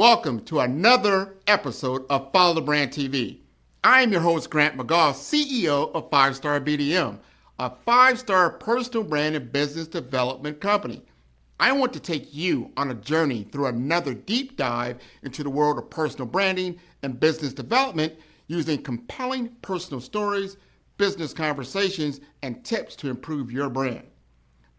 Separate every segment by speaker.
Speaker 1: Welcome to another episode of Follow the Brand TV. I am your host, Grant McGaugh, CEO of 5-Star BDM, a 5-star personal brand and business development company. I want to take you on a journey through another deep dive into the world of personal branding and business development using compelling personal stories, business conversations, and tips to improve your brand.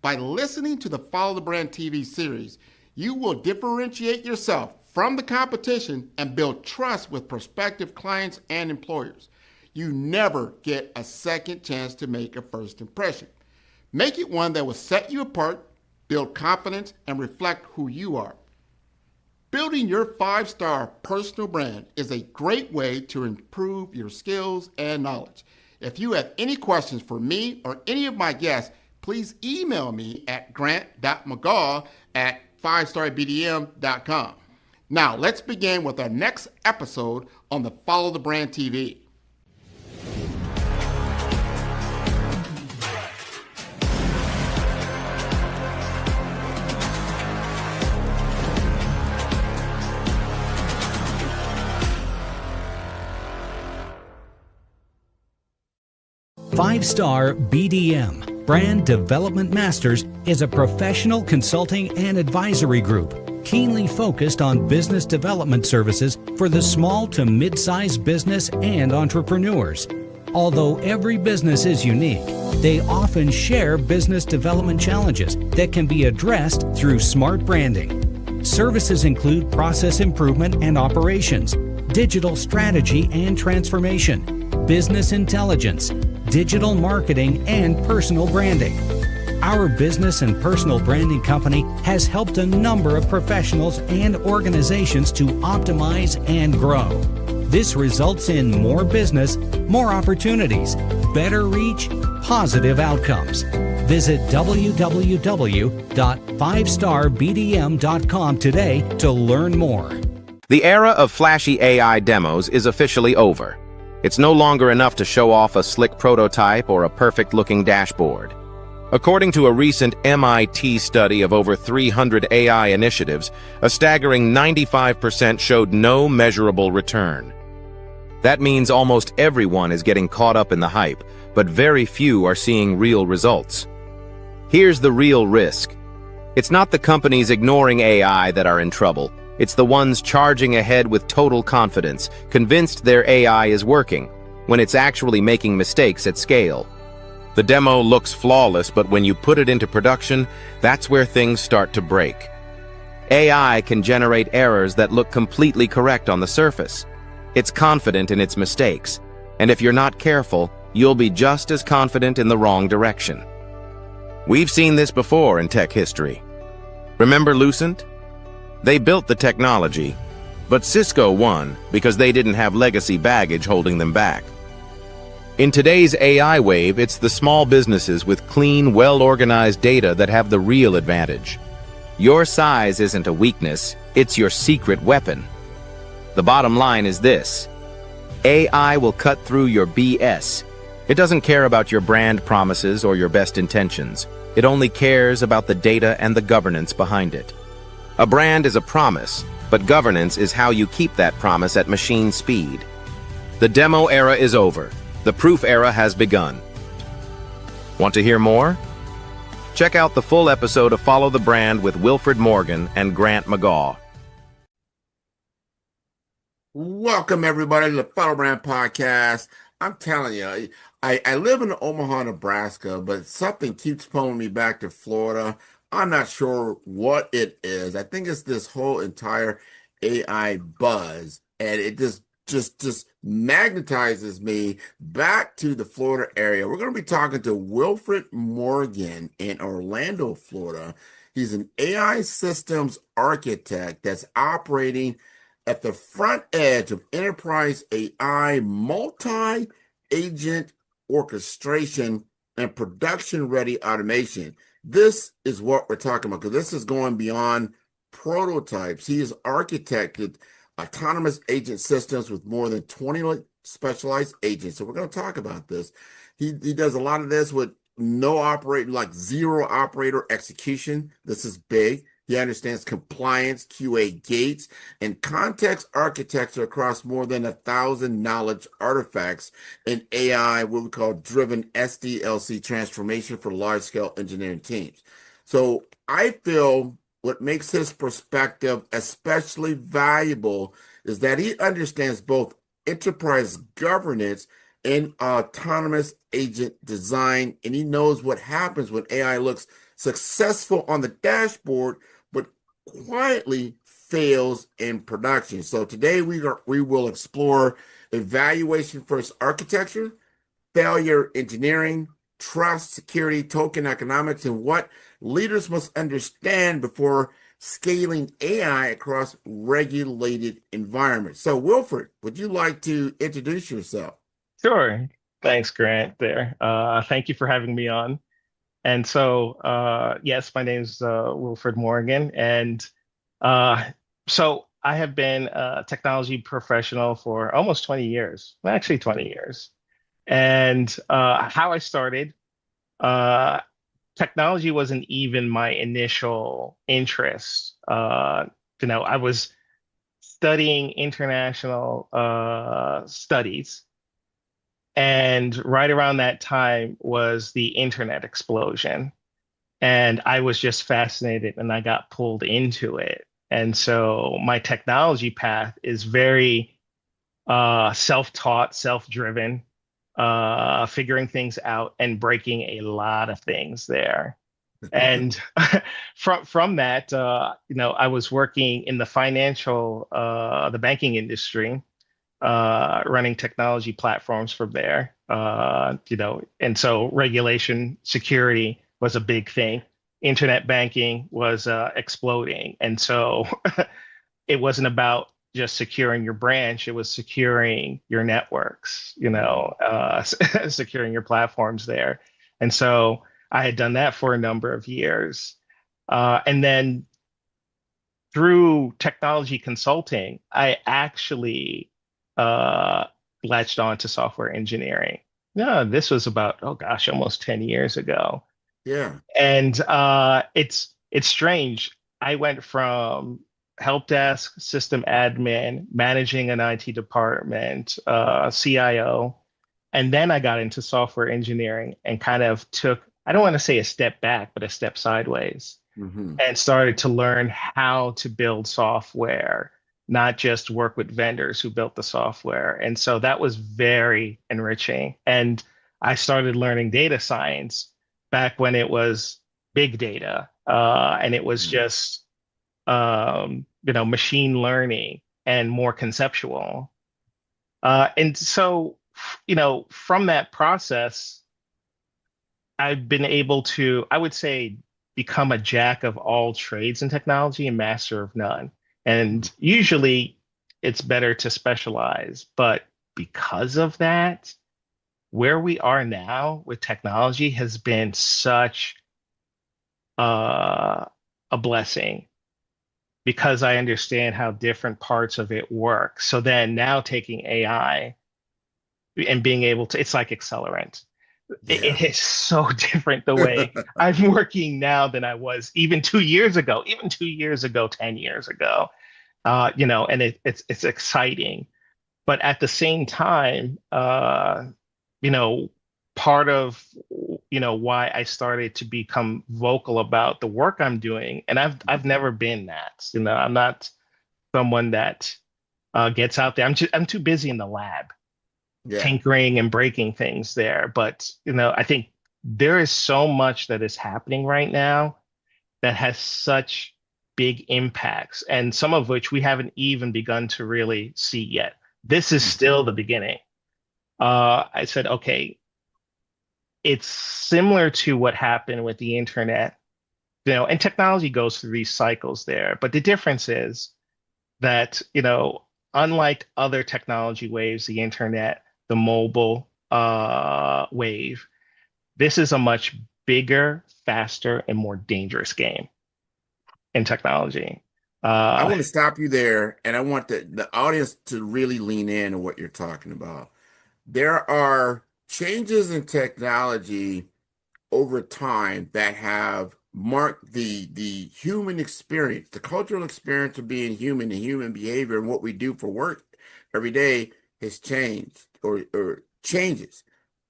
Speaker 1: By listening to the Follow the Brand TV series, you will differentiate yourself from the competition and build trust with prospective clients and employers. You never get a second chance to make a first impression. Make it one that will set you apart, build confidence, and reflect who you are. Building your 5-star personal brand is a great way to improve your skills and knowledge. If you have any questions for me or any of my guests, please email me at grant.mcgaugh@5starbdm.com. Now, let's begin with our next episode on the Follow the Brand TV.
Speaker 2: Five-Star BDM, Brand Development Masters, is a professional consulting and advisory group keenly focused on business development services for the small to mid-sized business and entrepreneurs. Although every business is unique, they often share business development challenges that can be addressed through smart branding. Services include process improvement and operations, digital strategy and transformation, business intelligence, digital marketing, and personal branding. Our business and personal branding company has helped a number of professionals and organizations to optimize and grow. This results in more business, more opportunities, better reach, positive outcomes. Visit www.5starbdm.com today to learn more.
Speaker 3: The era of flashy AI demos is officially over. It's no longer enough to show off a slick prototype or a perfect-looking dashboard. According to a recent MIT study of over 300 AI initiatives, a staggering 95% showed no measurable return. That means almost everyone is getting caught up in the hype, but very few are seeing real results. Here's the real risk. It's not the companies ignoring AI that are in trouble. It's the ones charging ahead with total confidence, convinced their AI is working, when it's actually making mistakes at scale. The demo looks flawless, but when you put it into production, that's where things start to break. AI can generate errors that look completely correct on the surface. It's confident in its mistakes, and if you're not careful, you'll be just as confident in the wrong direction. We've seen this before in tech history. Remember Lucent? They built the technology, but Cisco won because they didn't have legacy baggage holding them back. In today's AI wave, it's the small businesses with clean, well-organized data that have the real advantage. Your size isn't a weakness, it's your secret weapon. The bottom line is this: AI will cut through your BS. It doesn't care about your brand promises or your best intentions. It only cares about the data and the governance behind it. A brand is a promise, but governance is how you keep that promise at machine speed. The demo era is over. The proof era has begun. Want to hear more? Check out the full episode of Follow the Brand with Wilfred Morgan and Grant McGaugh.
Speaker 1: Welcome, everybody, to the Follow Brand Podcast. I'm telling you, I live in Omaha, Nebraska, but something keeps pulling me back to Florida. I'm not sure what it is. I think it's this whole entire AI buzz, and it just magnetizes me back to the Florida area. We're going to be talking to Wilfred Morgan in Orlando, Florida. He's an AI systems architect that's operating at the front edge of enterprise AI, multi-agent orchestration, and production-ready automation. This is what we're talking about, because this is going beyond prototypes. He has architected autonomous agent systems with more than 20 specialized agents. So we're going to talk about this. He does a lot of this with no operator, like zero operator execution. This is big. He understands compliance, QA gates, and context architecture across more than 1,000 knowledge artifacts in AI, what we call driven SDLC transformation for large-scale engineering teams. So I feel what makes his perspective especially valuable is that he understands both enterprise governance and autonomous agent design, and he knows what happens when AI looks successful on the dashboard but quietly fails in production. So today we will explore evaluation first architecture, failure engineering, trust, security, token economics, and what leaders must understand before scaling AI across regulated environments. So, Wilfred, would you like to introduce yourself?
Speaker 4: Sure. Thanks, Grant, there. Thank you for having me on. And so, yes, my name's Wilfred Morgan. And uh, so I have been a technology professional for almost 20 years, well, actually 20 years. And how I started, uh, technology wasn't even my initial interest. I was studying international studies. And right around that time was the internet explosion. And I was just fascinated and I got pulled into it. And so my technology path is very self-taught, self-driven, figuring things out and breaking a lot of things there. And from that, I was working in the the banking industry, running technology platforms from there. And so regulation, security was a big thing. Internet banking was exploding. And so it wasn't about just securing your branch, it was securing your networks, securing your platforms there. And so I had done that for a number of years. And then through technology consulting, I actually uh, latched on to software engineering. No, this was about, oh gosh, almost 10 years ago.
Speaker 1: Yeah.
Speaker 4: And it's strange. I went from help desk, system admin, managing an IT department, CIO, and then I got into software engineering and kind of took, I don't want to say a step back, but a step sideways
Speaker 1: Hmm.
Speaker 4: and started to learn how to build software, not just work with vendors who built the software. And so that was very enriching. And I started learning data science back when it was big data, and it was just machine learning and more conceptual. And so, from that process, I've been able to, I would say, become a jack of all trades in technology and master of none. And usually it's better to specialize. But because of that, where we are now with technology has been such uh, a blessing because I understand how different parts of it work. So then now taking AI and being able to, it's like accelerant.
Speaker 1: Yeah.
Speaker 4: It is so different the way I'm working now than I was even 2 years ago, 10 years ago. And it's exciting. But at the same time, you know, part of why I started to become vocal about the work I'm doing, and I've never been that. I'm not someone that gets out there. I'm too busy in the lab
Speaker 1: Yeah.
Speaker 4: tinkering and breaking things there. But, I think there is so much that is happening right now that has such big impacts, and some of which we haven't even begun to really see yet. This is still the beginning. I said, okay, it's similar to what happened with the internet, and technology goes through these cycles there. But the difference is that, unlike other technology waves, the internet, the mobile wave, this is a much bigger, faster, and more dangerous game in technology.
Speaker 1: I
Speaker 4: Uh,
Speaker 1: want to stop you there, and I want the audience to really lean in on what you're talking about. There are changes in technology over time that have Mark, the human experience, the cultural experience of being human and human behavior and what we do for work every day has changed or changes.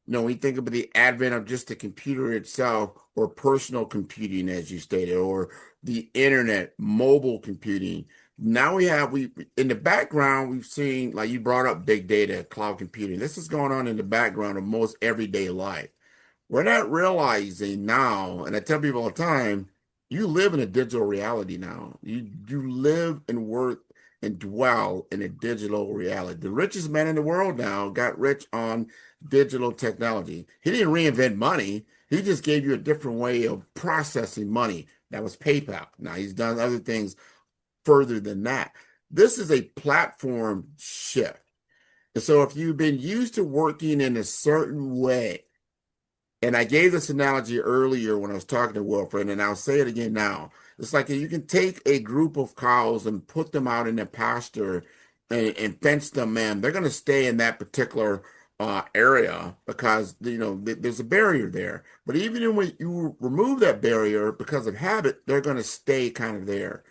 Speaker 1: When you think about the advent of just the computer itself or personal computing, as you stated, or the internet, mobile computing. Now we in the background, we've seen, like you brought up, big data, cloud computing. This is going on in the background of most everyday life. We're not realizing now, and I tell people all the time, you live in a digital reality now. You live and work and dwell in a digital reality. The richest man in the world now got rich on digital technology. He didn't reinvent money. He just gave you a different way of processing money. That was PayPal. Now he's done other things further than that. This is a platform shift. And so if you've been used to working in a certain way, and I gave this analogy earlier when I was talking to Wilfred, and I'll say it again now. It's like you can take a group of cows and put them out in a pasture and fence them in. They're going to stay in that particular area because there's a barrier there. But even when you remove that barrier because of habit, they're going to stay kind of there.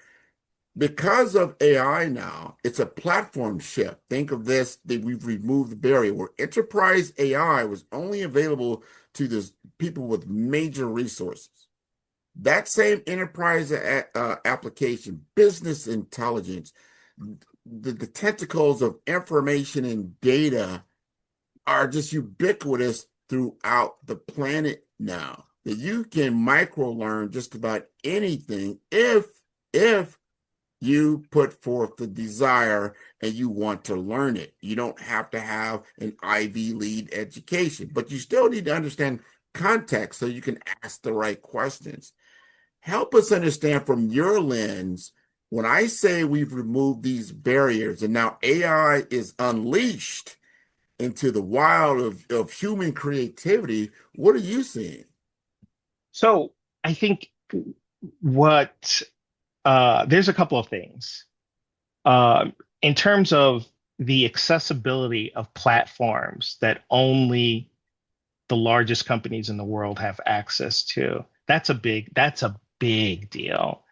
Speaker 1: Because of AI now, it's a platform shift. Think of this, that we've removed the barrier where enterprise AI was only available to the people with major resources. That same enterprise application, business intelligence, the tentacles of information and data are just ubiquitous throughout the planet now. That you can micro learn just about anything if you put forth the desire and you want to learn it. You don't have to have an Ivy League education, but you still need to understand context so you can ask the right questions. Help us understand from your lens, when I say we've removed these barriers and now AI is unleashed into the wild of human creativity, what are you seeing?
Speaker 4: So I think what there's a couple of things. In terms of the accessibility of platforms that only the largest companies in the world have access to, that's a big deal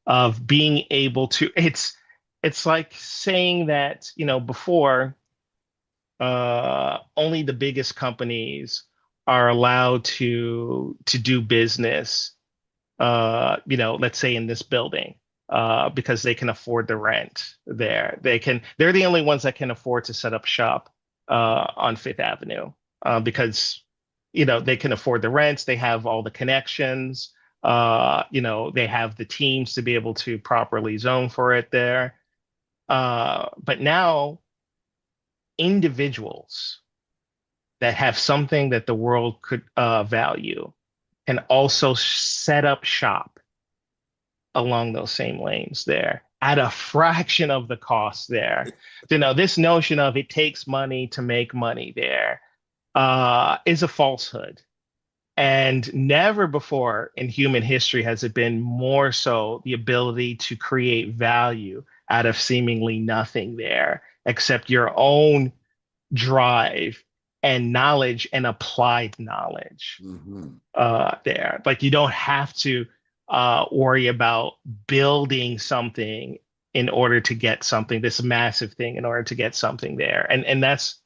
Speaker 4: of being able to, it's like saying that, before only the biggest companies are allowed to do business, let's say in this building, because they can afford the rent there. They're the only ones that can afford to set up shop on Fifth Avenue, because they can afford the rents, they have all the connections, they have the teams to be able to properly zone for it there. But now individuals that have something that the world could value can also set up shop along those same lanes there at a fraction of the cost there. This notion of it takes money to make money there is a falsehood. And never before in human history has it been more so the ability to create value out of seemingly nothing there, except your own drive and knowledge and applied knowledge there. Like you don't have to worry about building something in order to get something, this massive thing in order to get something there. And that's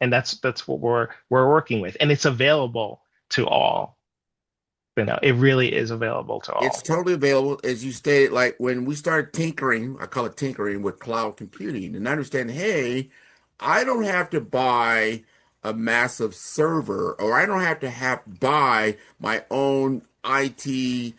Speaker 4: what we're working with. And it's available to all. It really is available to all.
Speaker 1: It's totally available, as you stated. Like when we started tinkering, I call it tinkering with cloud computing, and understand, hey, I don't have to buy a massive server, or I don't have to buy my own IT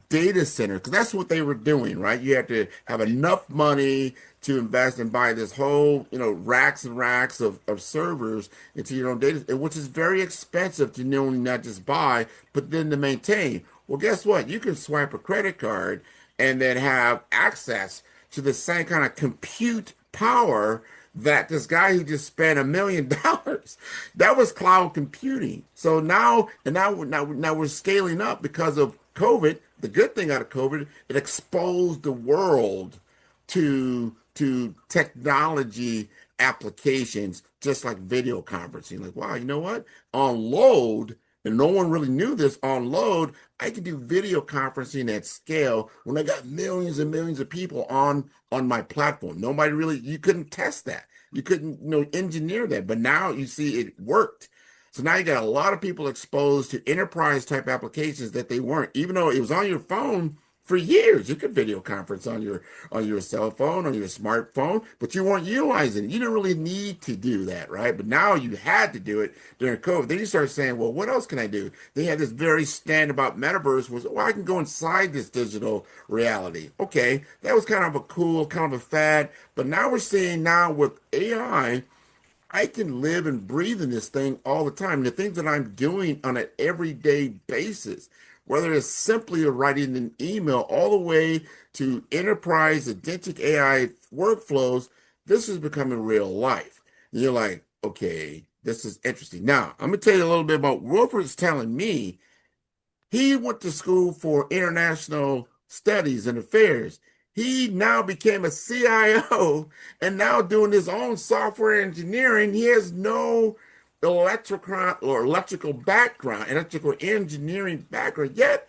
Speaker 1: data center, because that's what they were doing, right? You have to have enough money to invest and buy this whole, racks and racks of servers into your own data, which is very expensive to not just buy, but then to maintain. Well, guess what? You can swipe a credit card and then have access to the same kind of compute power that this guy who just spent $1 million, that was cloud computing. So now we're scaling up because of COVID. The good thing out of COVID, it exposed the world to technology applications, just like video conferencing. Like, wow, you know what? On load, and no one really knew this, on load, I could do video conferencing at scale when I got millions and millions of people on my platform. Nobody really, you couldn't test that. You couldn't, engineer that. But now you see it worked. So now you got a lot of people exposed to enterprise type applications that they weren't, even though it was on your phone for years. You could video conference on your cell phone, on your smartphone, but you weren't utilizing it. You didn't really need to do that, right? But now you had to do it during COVID. Then you start saying, well, what else can I do? They had this very stand about metaverse was, well, I can go inside this digital reality. Okay, that was kind of a cool, kind of a fad. But now we're seeing now with AI, I can live and breathe in this thing all the time. The things that I'm doing on an everyday basis, whether it's simply writing an email all the way to enterprise agentic AI workflows, this is becoming real life. And you're like, okay, this is interesting. Now, I'm going to tell you a little bit about Wilfred's telling me he went to school for international studies and affairs. He now became a CIO and now doing his own software engineering. He has no electrical background, electrical engineering background, yet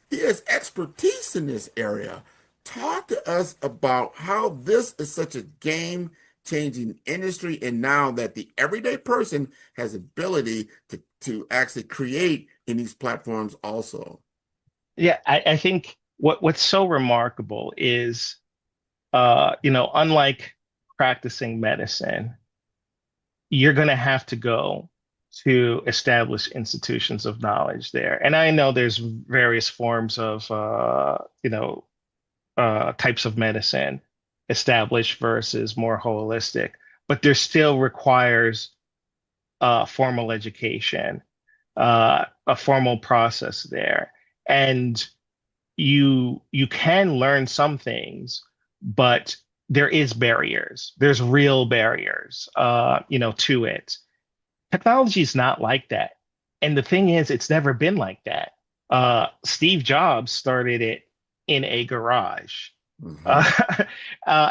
Speaker 1: he has expertise in this area. Talk to us about how this is such a game-changing industry, and now that the everyday person has ability to actually create in these platforms also.
Speaker 4: Yeah, I think what's so remarkable is, unlike practicing medicine, you're going to have to go to established institutions of knowledge there. And I know there's various forms of, types of medicine, established versus more holistic, but there still requires formal education, a formal process there. And you can learn some things, but there is barriers. There's real barriers, to it. Technology is not like that. And the thing is, it's never been like that. Steve Jobs started it in a garage.
Speaker 1: Mhm.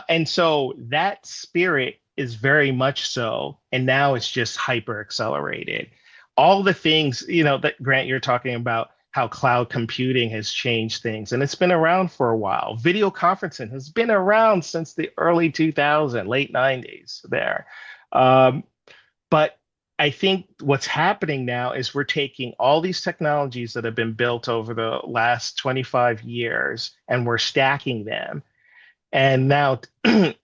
Speaker 4: And so that spirit is very much so. And now it's just hyper accelerated. All the things, that Grant, you're talking about, how cloud computing has changed things. And it's been around for a while. Video conferencing has been around since the early 2000s, late 90s there. But I think what's happening now is we're taking all these technologies that have been built over the last 25 years and we're stacking them. And now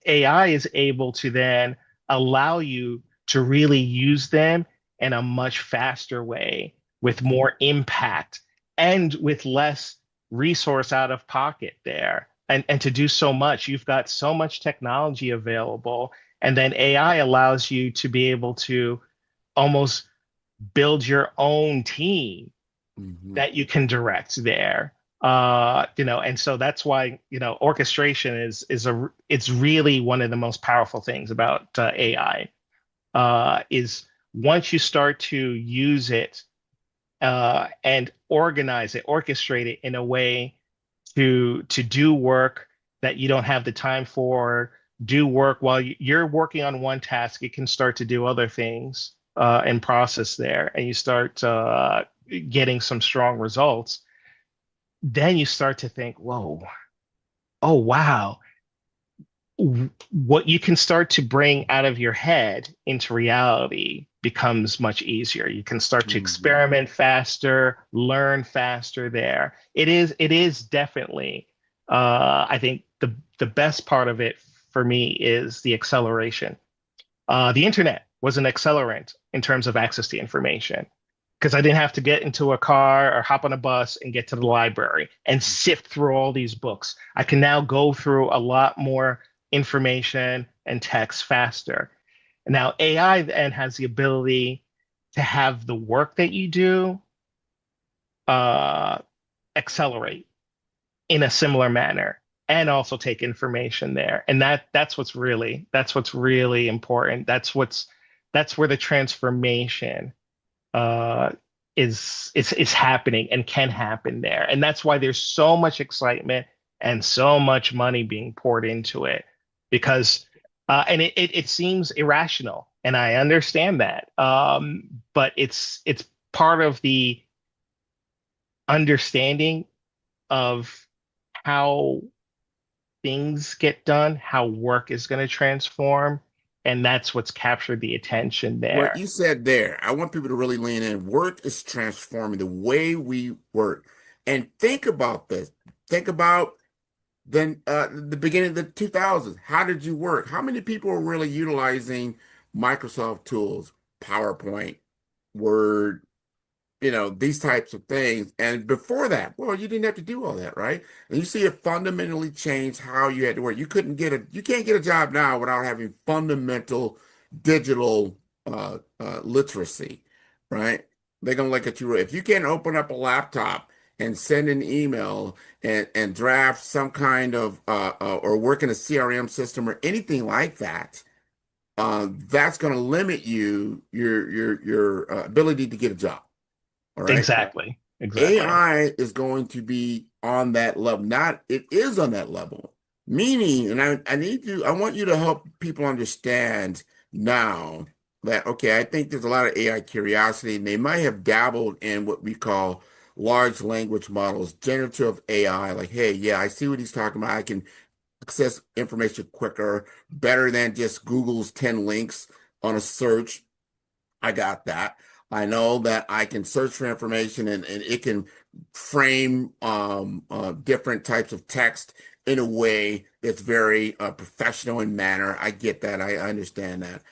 Speaker 4: AI is able to then allow you to really use them in a much faster way with more impact and with less resource out of pocket there. And to do so much, you've got so much technology available. And then AI allows you to be able to almost build your own team
Speaker 1: Mhm.
Speaker 4: that you can direct there. And so that's why, orchestration it's really one of the most powerful things about AI, is once you start to use it and organize it, orchestrate it in a way to do work that you don't have the time for, do work while you're working on one task, it can start to do other things and process there, and you start getting some strong results. Then you start to think, whoa, oh, wow. What you can start to bring out of your head into reality becomes much easier. You can start to
Speaker 1: Mhm.
Speaker 4: experiment faster, learn faster there. It is definitely, I think the best part of it for me is the acceleration. The internet was an accelerant in terms of access to information because I didn't have to get into a car or hop on a bus and get to the library and sift through all these books. I can now go through a lot more information and text faster. And now AI then has the ability to have the work that you do uh, accelerate in a similar manner and also take information there. And that's what's really important. That's where the transformation uh, is happening and can happen there. And that's why there's so much excitement and so much money being poured into it because and it seems irrational, and I understand that. But it's part of the understanding of how things get done, how work is going to transform, and that's what's captured the attention
Speaker 1: What
Speaker 4: there.
Speaker 1: you said there, I want people to really lean in. Work is transforming the way we work. And think about this. Think about then the beginning of the 2000s. How did you work? How many people were really utilizing Microsoft tools, PowerPoint, Word, these types of things. And before that, well, you didn't have to do all that, right? And you see it fundamentally changed how you had to work. You can't get a job now without having fundamental digital literacy, right? They're gonna look at you. If you can't open up a laptop and send an email and draft some kind of or work in a CRM system or anything like that, that's going to limit your ability to get a job. All right.
Speaker 4: Exactly. Exactly.
Speaker 1: AI is going to be on that level. Not, it is on that level. Meaning, and I want you to help people understand now that, okay, I think there's a lot of AI curiosity, and they might have dabbled in what we call large language models, generative AI, like, hey, yeah, I see what he's talking about. I can access information quicker, better than just Google's 10 links on a search. I got that. I know that I can search for information and it can frame different types of text in a way that's very professional in manner. I get that. I understand that.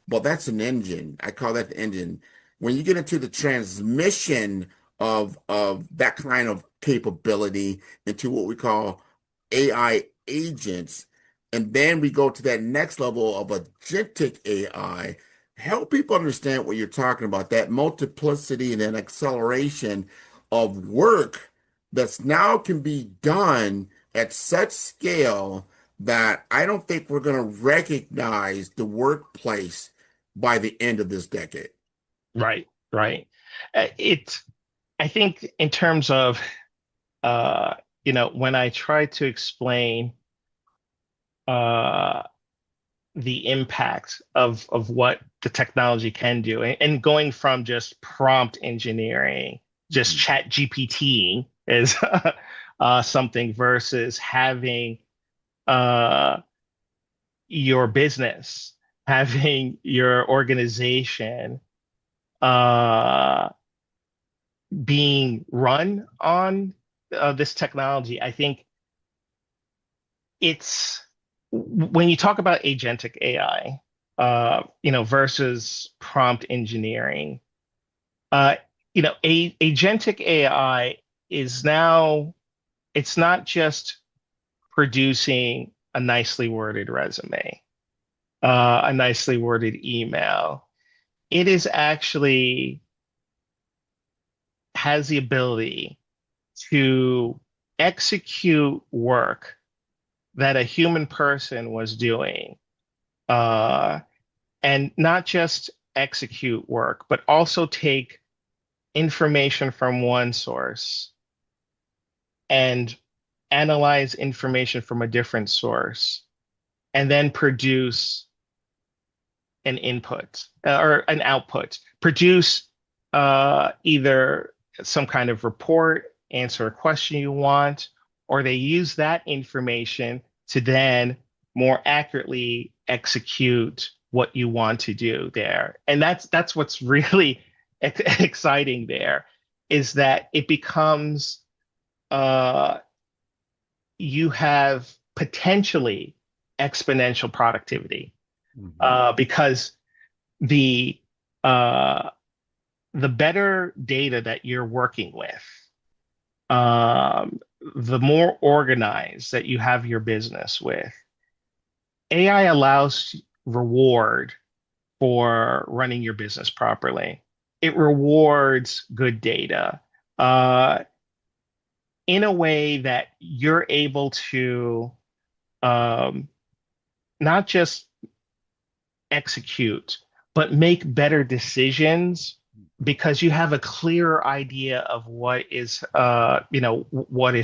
Speaker 1: But that's an engine. I call that the engine. When you get into the transmission of that kind of capability into what we call AI agents, and then we go to that next level of agentic AI, help people understand what you're talking about, that multiplicity and an acceleration of work that's now can be done at such scale that I don't think we're going to recognize the workplace by the end of this decade.
Speaker 4: Right. Right. I think in terms of, when I try to explain uh, the impact of what the technology can do, and going from just prompt engineering, just
Speaker 1: Mhm.
Speaker 4: chat GPT is something versus having uh, your business, having your organization uh, being run on this technology. I think it's when you talk about agentic AI, versus prompt engineering, uh, agentic AI is now, it's not just producing a nicely worded resume, a nicely worded email. It is actually has the ability to execute work that a human person was doing, uh, and not just execute work, but also take information from one source and analyze information from a different source, and then produce an input or an output, produce either some kind of report, answer a question you want, or they use that information to then more accurately execute what you want to do there. And that's what's really exciting there, is that it becomes uh, you have potentially exponential productivity
Speaker 1: Mhm.
Speaker 4: because the uh, the better data that you're working with, the more organized that you have your business with, AI allows reward for running your business properly. It rewards good data uh, in a way that you're able to um, not just execute, but make better decisions because you have a clearer idea of what is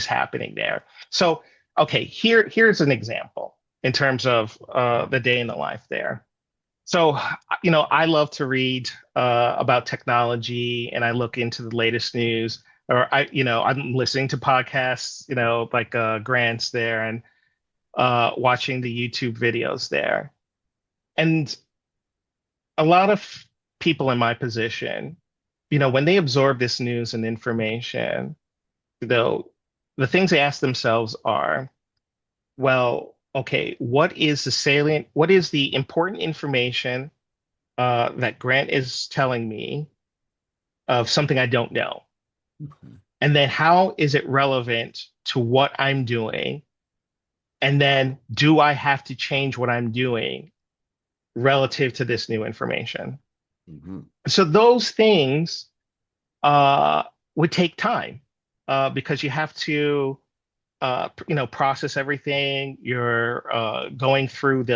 Speaker 4: happening there. So, okay, here's an example in terms of the day in the life there. So, I love to read about technology, and I look into the latest news. or I'm listening to podcasts, like Grant's there, and watching the YouTube videos there. And a lot of people in my position, when they absorb this news and information, though, the things they ask themselves are, well, okay, what is the important information that Grant is telling me of something I don't know?
Speaker 1: Mhm.
Speaker 4: And then how is it relevant to what I'm doing? And then do I have to change what I'm doing relative to this new information?
Speaker 1: Mhm.
Speaker 4: So those things would take time because you have to process everything. You're going through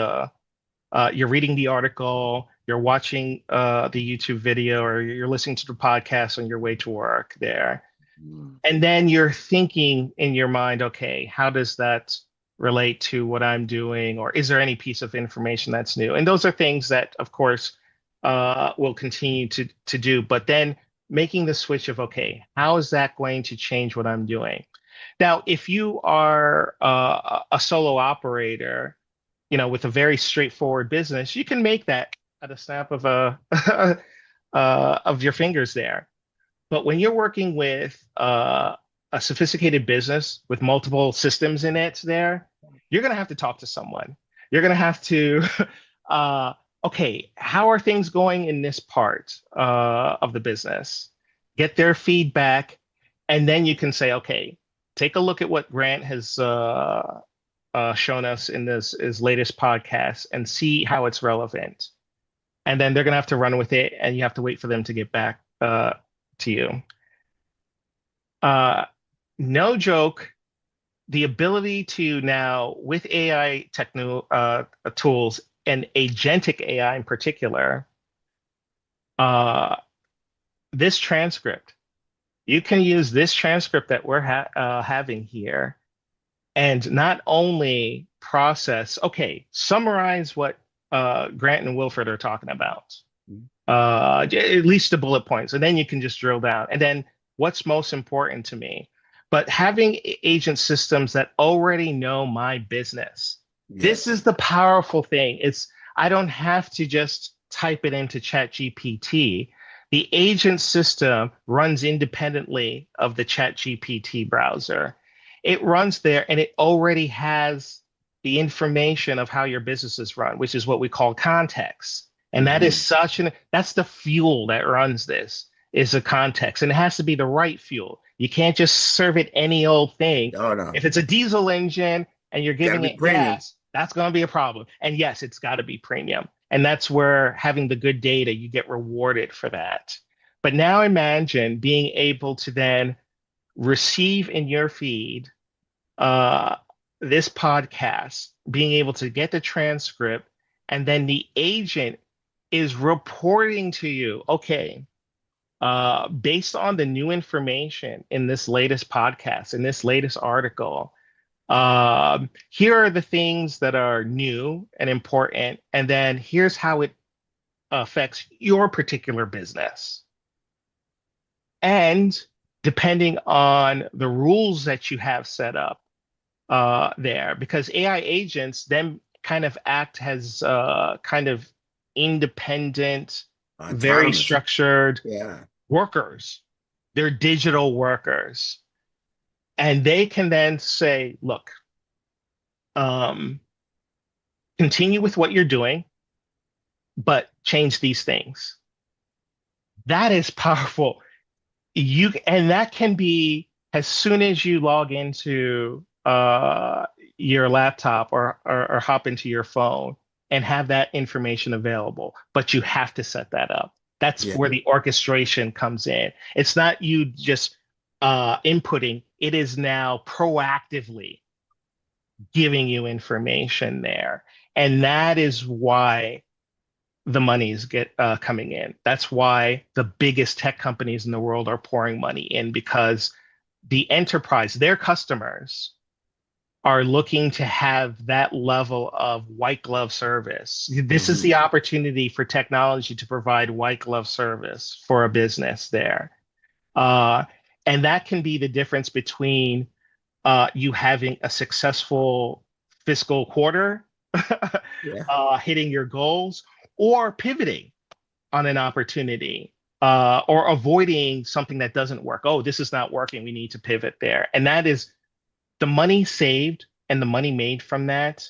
Speaker 4: you're reading the article, you're watching the YouTube video, or you're listening to the podcast on your way to work there.
Speaker 1: Mhm.
Speaker 4: And then you're thinking in your mind, okay, how does that relate to what I'm doing? Or is there any piece of information that's new? And those are things that, of course, will continue to do. But then making the switch of, okay, how is that going to change what I'm doing? Now, if you are a solo operator, with a very straightforward business, you can make that at a snap of of your fingers there. But when you're working with a sophisticated business with multiple systems in it, there, you're going to have to talk to someone. You're going to have to, okay, how are things going in this part of the business? Get their feedback, and then you can say, okay, take a look at what Grant has shown us in his latest podcast and see how it's relevant. And then they're going to have to run with it, and you have to wait for them to get back to you. No joke, the ability to now, with AI tools and agentic AI in particular, this transcript, you can use this transcript that we're having here and not only process, okay, summarize what Grant and Wilfred are talking about, at least the bullet points, and then you can just drill down. And then what's most important to me? But having agent systems that already know my business. This is the powerful thing. I don't have to just type it into ChatGPT. The agent system runs independently of the ChatGPT browser. It runs there and it already has the information of how your business is run, which is what we call context. And that is that's the fuel that runs this, is a context. And it has to be the right fuel. You can't just serve it any old thing.
Speaker 1: No.
Speaker 4: If it's a diesel engine and you're giving it gas, that's going to be a problem. And yes, it's got to be premium. And that's where having the good data, you get rewarded for that. But now imagine being able to then receive in your feed this podcast, being able to get the transcript, and then the agent is reporting to you, okay, based on the new information in this latest podcast, in this latest article, here are the things that are new and important, and then here's how it affects your particular business. And depending on the rules that you have set up there, because AI agents then kind of act as kind of independent, very structured workers. They're digital workers. And they can then say, look, continue with what you're doing, but change these things. That is powerful. And that can be as soon as you log into your laptop or hop into your phone and have that information available, but you have to set that up. That's where the orchestration comes in. It's not you just inputting, it is now proactively giving you information there. And that is why the monies get coming in. That's why the biggest tech companies in the world are pouring money in, because the enterprise, their customers, are looking to have that level of white glove service. This is the opportunity for technology to provide white glove service for a business there. And that can be the difference between you having a successful fiscal quarter,
Speaker 1: Yeah.
Speaker 4: hitting your goals, or pivoting on an opportunity, or avoiding something that doesn't work. Oh, this is not working. We need to pivot there. And that is the money saved and the money made from that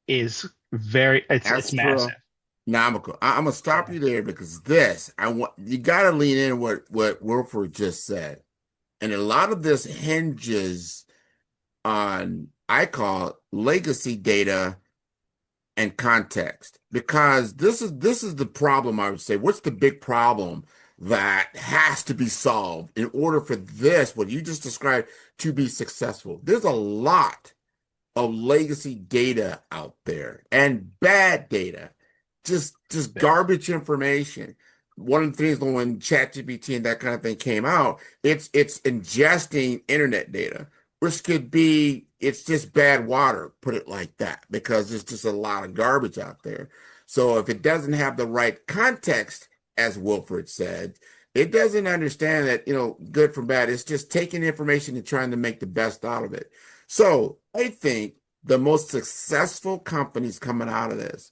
Speaker 4: is it's massive.
Speaker 1: Astronomical. I'm gonna stop
Speaker 4: Yeah.
Speaker 1: you there because this I want you got to lean in what Wilford just said, and a lot of this hinges on I call it legacy data and context because this is the problem I would say. What's the big problem that has to be solved in order for this what you just described to be successful? There's a lot of legacy data out there and bad data, just
Speaker 4: Yeah.
Speaker 1: garbage information. One of the things when ChatGPT and that kind of thing came out, it's ingesting internet data, which could be it's just bad water, put it like that, because there's just a lot of garbage out there. So if it doesn't have the right context, as Wilfred said, it doesn't understand that, good from bad. It's just taking information and trying to make the best out of it. So I think the most successful companies coming out of this,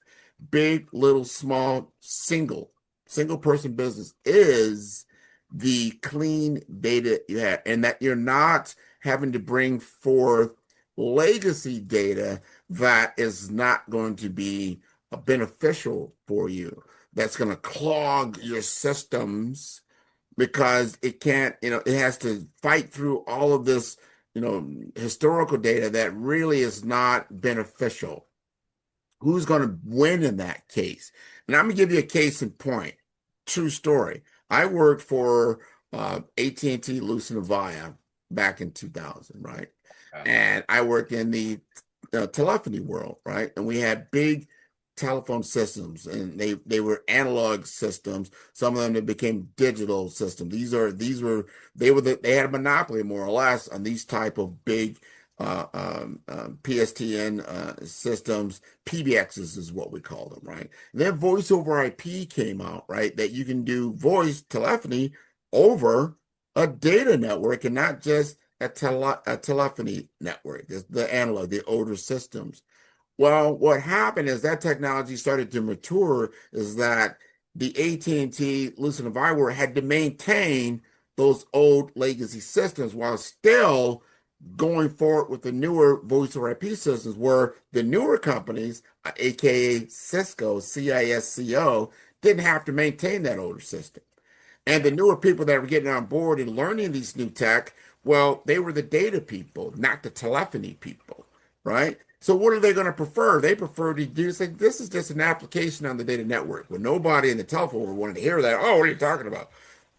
Speaker 1: big, little, small, single person business, is the clean data you have, and that you're not having to bring forth legacy data that is not going to be beneficial for you, that's going to clog your systems because it can't, it has to fight through all of this, historical data that really is not beneficial. Who's going to win in that case? And I'm going to give you a case in point. True story. I worked for AT&T Lucent Avaya back in 2000, right? And I worked in the telephony world, right? And we had big telephone systems, and they were analog systems. Some of them that became digital systems. They had a monopoly more or less on these type of big PSTN systems. PBXs is what we call them, right? And then voice over IP came out, right? That you can do voice telephony over a data network and not just a telephony network. The analog, the older systems. Well, what happened is that technology started to mature, is that the AT&T Lucent Avaya had to maintain those old legacy systems while still going forward with the newer voice over IP systems, where the newer companies, aka Cisco, CISCO, didn't have to maintain that older system. And the newer people that were getting on board and learning these new tech, well, they were the data people, not the telephony people, right? So what are they going to prefer? They prefer to do say this is just an application on the data network. Well, nobody in the telephone world wanted to hear that. Oh, what are you talking about?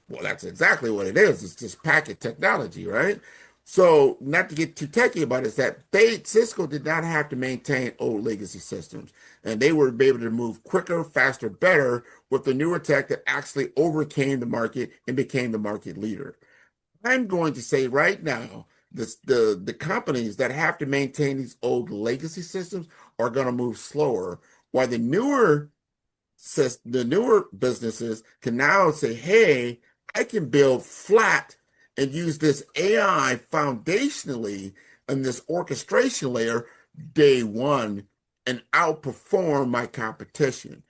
Speaker 1: Well, that's exactly what it is. It's just packet technology, right? So not to get too techy about it, is that Cisco did not have to maintain old legacy systems, and they were able to move quicker, faster, better with the newer tech that actually overcame the market and became the market leader. I'm going to say right now, the companies that have to maintain these old legacy systems are going to move slower, while the newer businesses can now say, hey, I can build flat and use this AI foundationally and this orchestration layer day one and outperform my competition.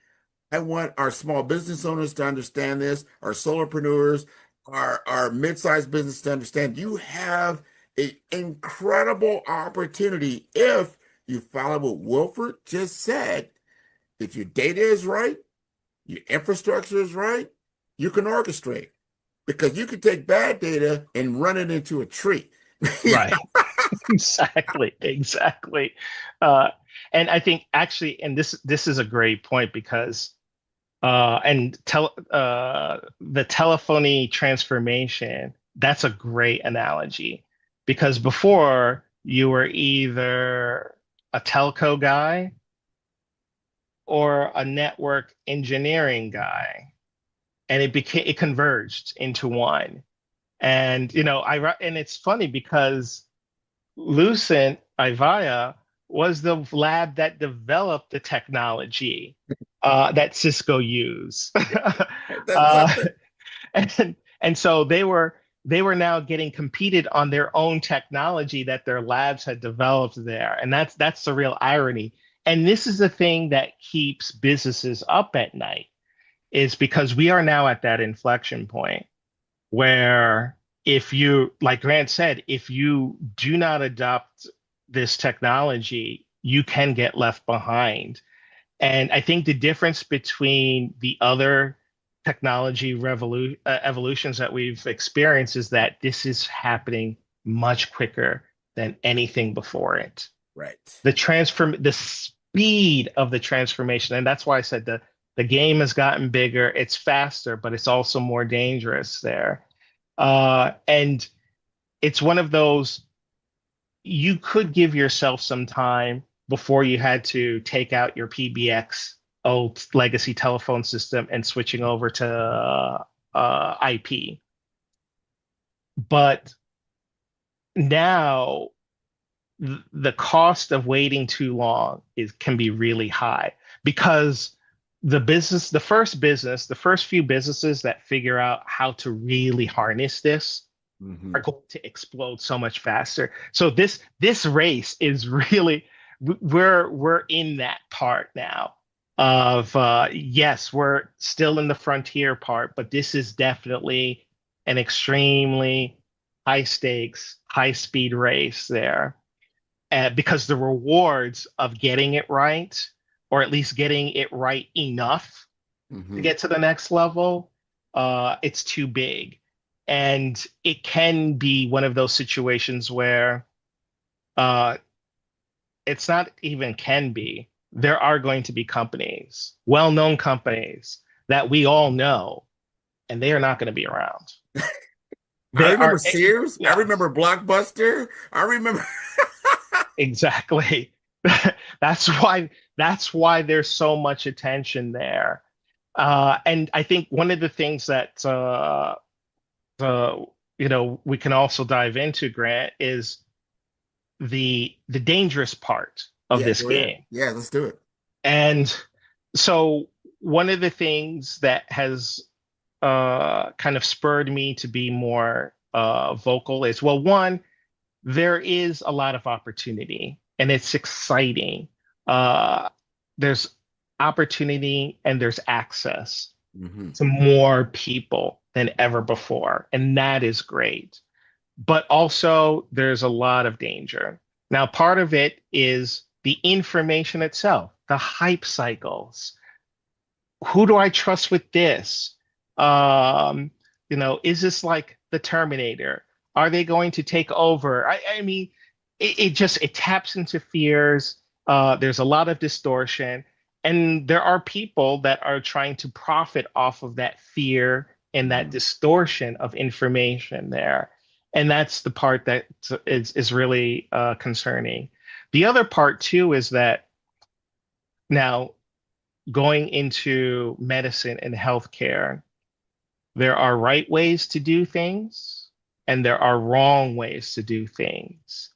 Speaker 1: I want our small business owners to understand this, our solopreneurs, our mid-sized business to understand you have an incredible opportunity if you follow what Wilford just said. If your data is right, your infrastructure is right, you can orchestrate, because you can take bad data and run it into a tree.
Speaker 4: Right. Exactly. Exactly. Uh, and I think actually, and this is a great point because the telephony transformation, that's a great analogy because before you were either a telco guy or a network engineering guy, and it converged into one. And and it's funny because Lucent Ivaya was the lab that developed the technology that Cisco used.
Speaker 1: That's
Speaker 4: uh,
Speaker 1: something.
Speaker 4: and so they were they were now getting competed on their own technology that their labs had developed there. And that's the real irony. And this is the thing that keeps businesses up at night, is because we are now at that inflection point where, if you, like Grant said, if you do not adopt this technology, you can get left behind. And I think the difference between the other technology evolutions that we've experienced is that this is happening much quicker than anything before it.
Speaker 5: Right.
Speaker 4: The speed of the transformation, and that's why I said the game has gotten bigger. It's faster, but it's also more dangerous there. And it's one of those, you could give yourself some time before you had to take out your PBX old legacy telephone system and switching over to IP. But now the cost of waiting too long can be really high, because the first few businesses that figure out how to really harness this are going to explode so much faster. So this race is really, we're in that part now of yes, we're still in the frontier part, but this is definitely an extremely high stakes, high speed race there, because the rewards of getting it right, or at least getting it right enough to get to the next level, it's too big. And it can be one of those situations where it's not even can be. There are going to be companies, well-known companies that we all know, and they are not going to be around.
Speaker 5: I remember Sears. Yeah. I remember Blockbuster. I remember.
Speaker 4: Exactly. That's why there's so much attention there. And I think one of the things that we can also dive into, Grant, is the dangerous part of this game.
Speaker 5: Yeah, let's do it.
Speaker 4: And so one of the things that has kind of spurred me to be more vocal is, well, one, there is a lot of opportunity and it's exciting. There's opportunity and there's access to more people than ever before. And that is great. But also there's a lot of danger. Now, part of it is the information itself, the hype cycles. Who do I trust with this? Is this like the Terminator? Are they going to take over? I mean, it taps into fears. There's a lot of distortion. And there are people that are trying to profit off of that fear and that distortion of information there. And that's the part that is really concerning. The other part, too, is that now going into medicine and healthcare, there are right ways to do things and there are wrong ways to do things.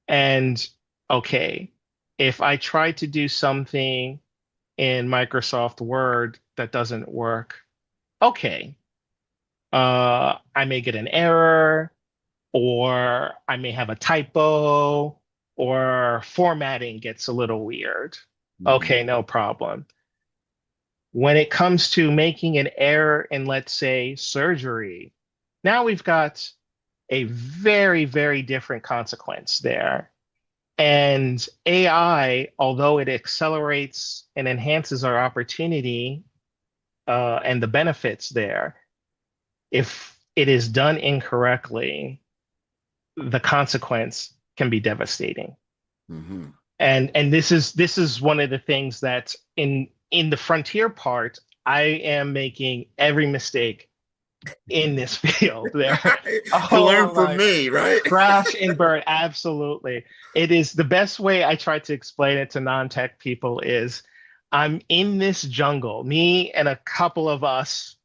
Speaker 4: And okay, if I try to do something in Microsoft Word that doesn't work, okay, I may get an error, or I may have a typo, or formatting gets a little weird. Okay, no problem. When it comes to making an error in, let's say, surgery, now we've got a very, very different consequence there. And AI, although it accelerates and enhances our opportunity and the benefits there, if it is done incorrectly, the consequence can be devastating. And this is one of the things that in the frontier part, I am making every mistake in this field there.
Speaker 5: To learn from me, right?
Speaker 4: Crash and burn, absolutely. It is the best way I try to explain it to non-tech people is I'm in this jungle, me and a couple of us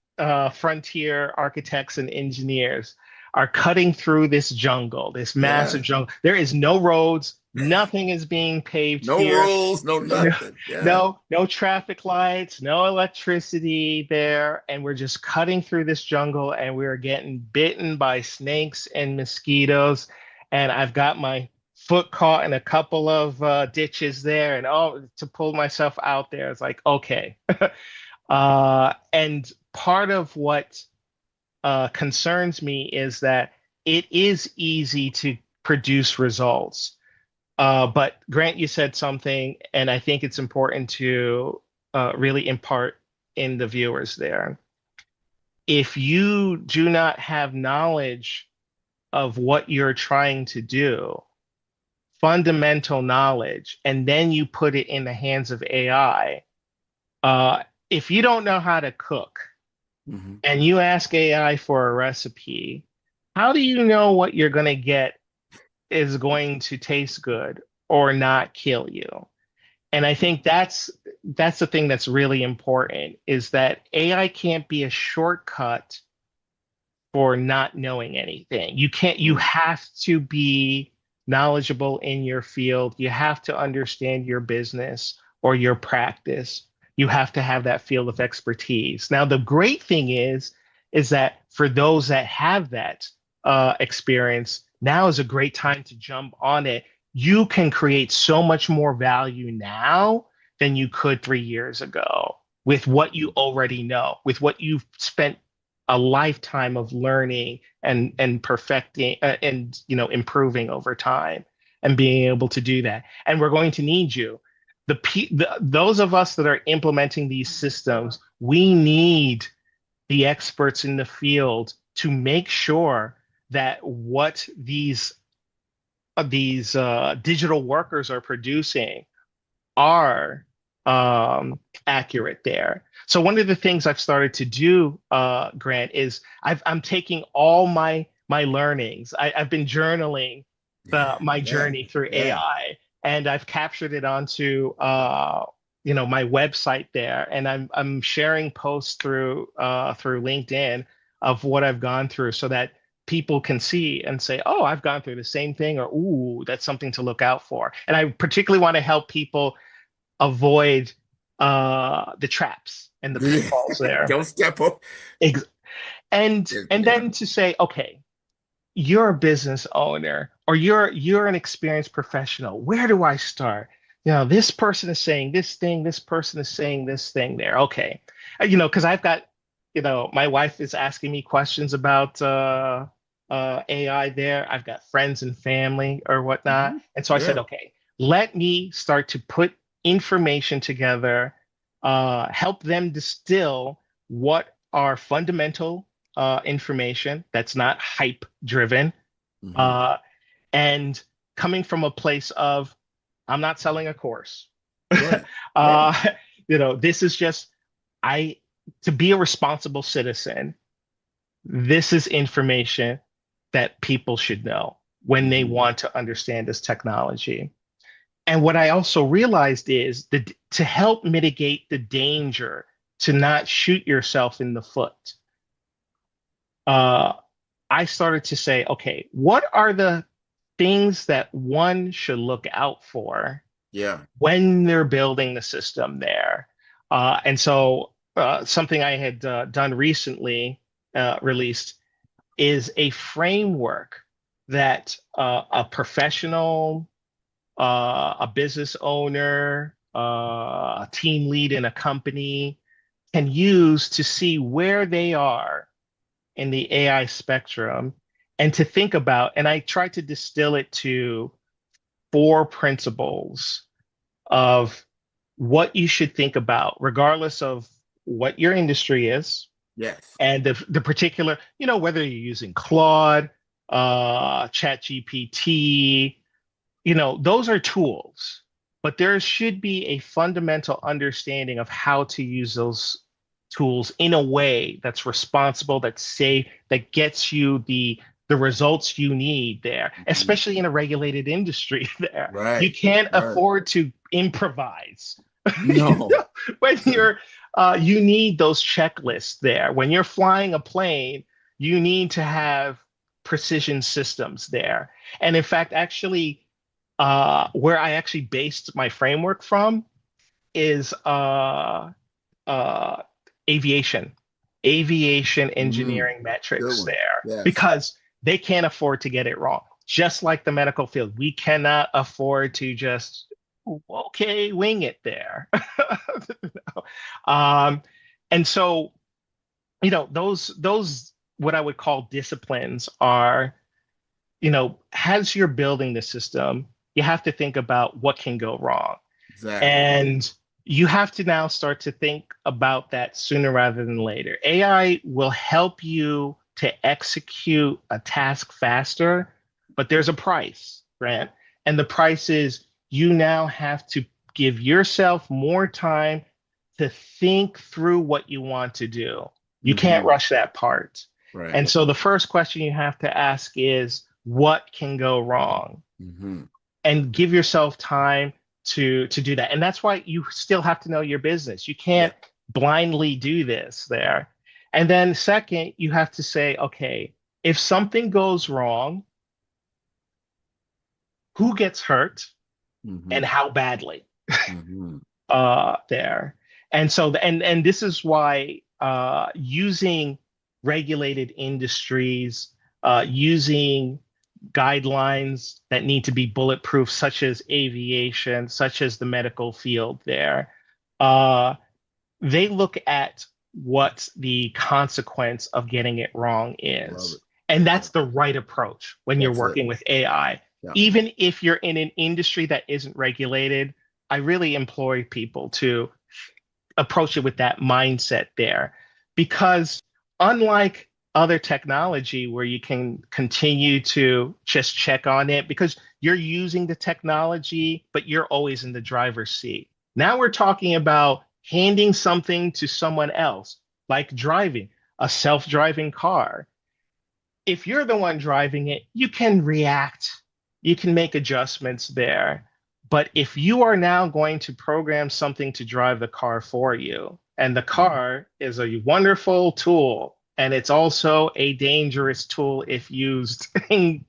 Speaker 4: frontier architects and engineers are cutting through this jungle, this massive jungle. There is no roads, Nothing is being paved
Speaker 5: No
Speaker 4: here.
Speaker 5: rules, no nothing. Yeah.
Speaker 4: No traffic lights, no electricity there, and we're just cutting through this jungle, and we're getting bitten by snakes and mosquitoes. And I've got my foot caught in a couple of ditches there, and to pull myself out there, it's like, okay. And part of what concerns me is that it is easy to produce results. But Grant, you said something, and I think it's important to really impart in the viewers there. If you do not have knowledge of what you're trying to do, fundamental knowledge, and then you put it in the hands of AI, if you don't know how to cook and you ask AI for a recipe, how do you know what you're going to get is going to taste good or not kill you? And I think that's the thing that's really important, is that AI can't be a shortcut for not knowing anything. You have to be knowledgeable in your field. You have to understand your business or your practice. You have to have that field of expertise. Now, the great thing is that for those that have that experience, now is a great time to jump on it. You can create so much more value now than you could 3 years ago with what you already know, with what you've spent a lifetime of learning and perfecting and improving over time and being able to do that. And we're going to need you. Those of us that are implementing these systems, we need the experts in the field to make sure that what these digital workers are producing are accurate there. So one of the things I've started to do, Grant, is I'm taking all my learnings. I've been journaling my journey through AI, and I've captured it onto my website there, and I'm sharing posts through LinkedIn of what I've gone through, so that people can see and say, oh, I've gone through the same thing, or, ooh, that's something to look out for. And I particularly want to help people avoid the traps and the pitfalls there.
Speaker 5: Don't step up.
Speaker 4: And then to say, okay, you're a business owner, or you're an experienced professional. Where do I start? This person is saying this thing, this person is saying this thing there. Okay. Because I've got, my wife is asking me questions about AI there. I've got friends and family or whatnot. And so I said, okay, let me start to put information together, help them distill what are fundamental information that's not hype driven, and coming from a place of, I'm not selling a course. This is just, to be a responsible citizen, this is information that people should know when they want to understand this technology. And what I also realized is that to help mitigate the danger to not shoot yourself in the foot, I started to say, okay, what are the things that one should look out for when they're building the system there? And so something I had done recently, released, is a framework that a professional, a business owner, a team lead in a company can use to see where they are in the AI spectrum, and to think about, and I tried to distill it to 4 principles of what you should think about, regardless of what your industry is.
Speaker 5: Yes.
Speaker 4: And the particular, whether you're using Claude, ChatGPT, those are tools, but there should be a fundamental understanding of how to use those tools in a way that's responsible, that's safe, that gets you the results you need there, especially in a regulated industry there.
Speaker 5: Right.
Speaker 4: You can't afford to improvise.
Speaker 5: No.
Speaker 4: When you need those checklists there. When you're flying a plane, you need to have precision systems there. And in fact, actually, Where I actually based my framework from is uh, aviation, aviation
Speaker 5: Mm,
Speaker 4: engineering
Speaker 5: good
Speaker 4: metrics
Speaker 5: one.
Speaker 4: there,
Speaker 5: Yes.
Speaker 4: because they can't afford to get it wrong. Just like the medical field, we cannot afford to just, okay, wing it there. um, and so, those what I would call disciplines are, as you're building the system, you have to think about what can go wrong.
Speaker 5: Exactly.
Speaker 4: And you have to now start to think about that sooner rather than later. AI will help you to execute a task faster, but there's a price, Grant. And the price is you now have to give yourself more time to think through what you want to do. You can't
Speaker 5: Hmm.
Speaker 4: rush that part.
Speaker 5: Right.
Speaker 4: And so the first question you have to ask is, what can go wrong?
Speaker 5: Hmm.
Speaker 4: And give yourself time to do that. And that's why you still have to know your business. You
Speaker 5: Yeah.
Speaker 4: can't blindly do this there. And then second, you have to say, okay, if something goes wrong, who gets hurt and
Speaker 5: Hmm.
Speaker 4: how badly
Speaker 5: Hmm.
Speaker 4: there. And so and this is why using regulated industries, using guidelines that need to be bulletproof, such as aviation, such as the medical field there. Uh, they look at what the consequence of getting it wrong
Speaker 5: Love
Speaker 4: is.
Speaker 5: it.
Speaker 4: And
Speaker 5: Yeah.
Speaker 4: that's the right approach when you're
Speaker 5: That's it.
Speaker 4: working with AI.
Speaker 5: Yeah.
Speaker 4: Even if you're in an industry that isn't regulated, I really employ people to approach it with that mindset there. Because unlike other technology where you can continue to just check on it because you're using the technology, but you're always in the driver's seat. Now we're talking about handing something to someone else, like driving a self-driving car. If you're the one driving it, you can react, you can make adjustments there. But if you are now going to program something to drive the car for you, and the car is a wonderful tool, and it's also a dangerous tool if used incorrectly.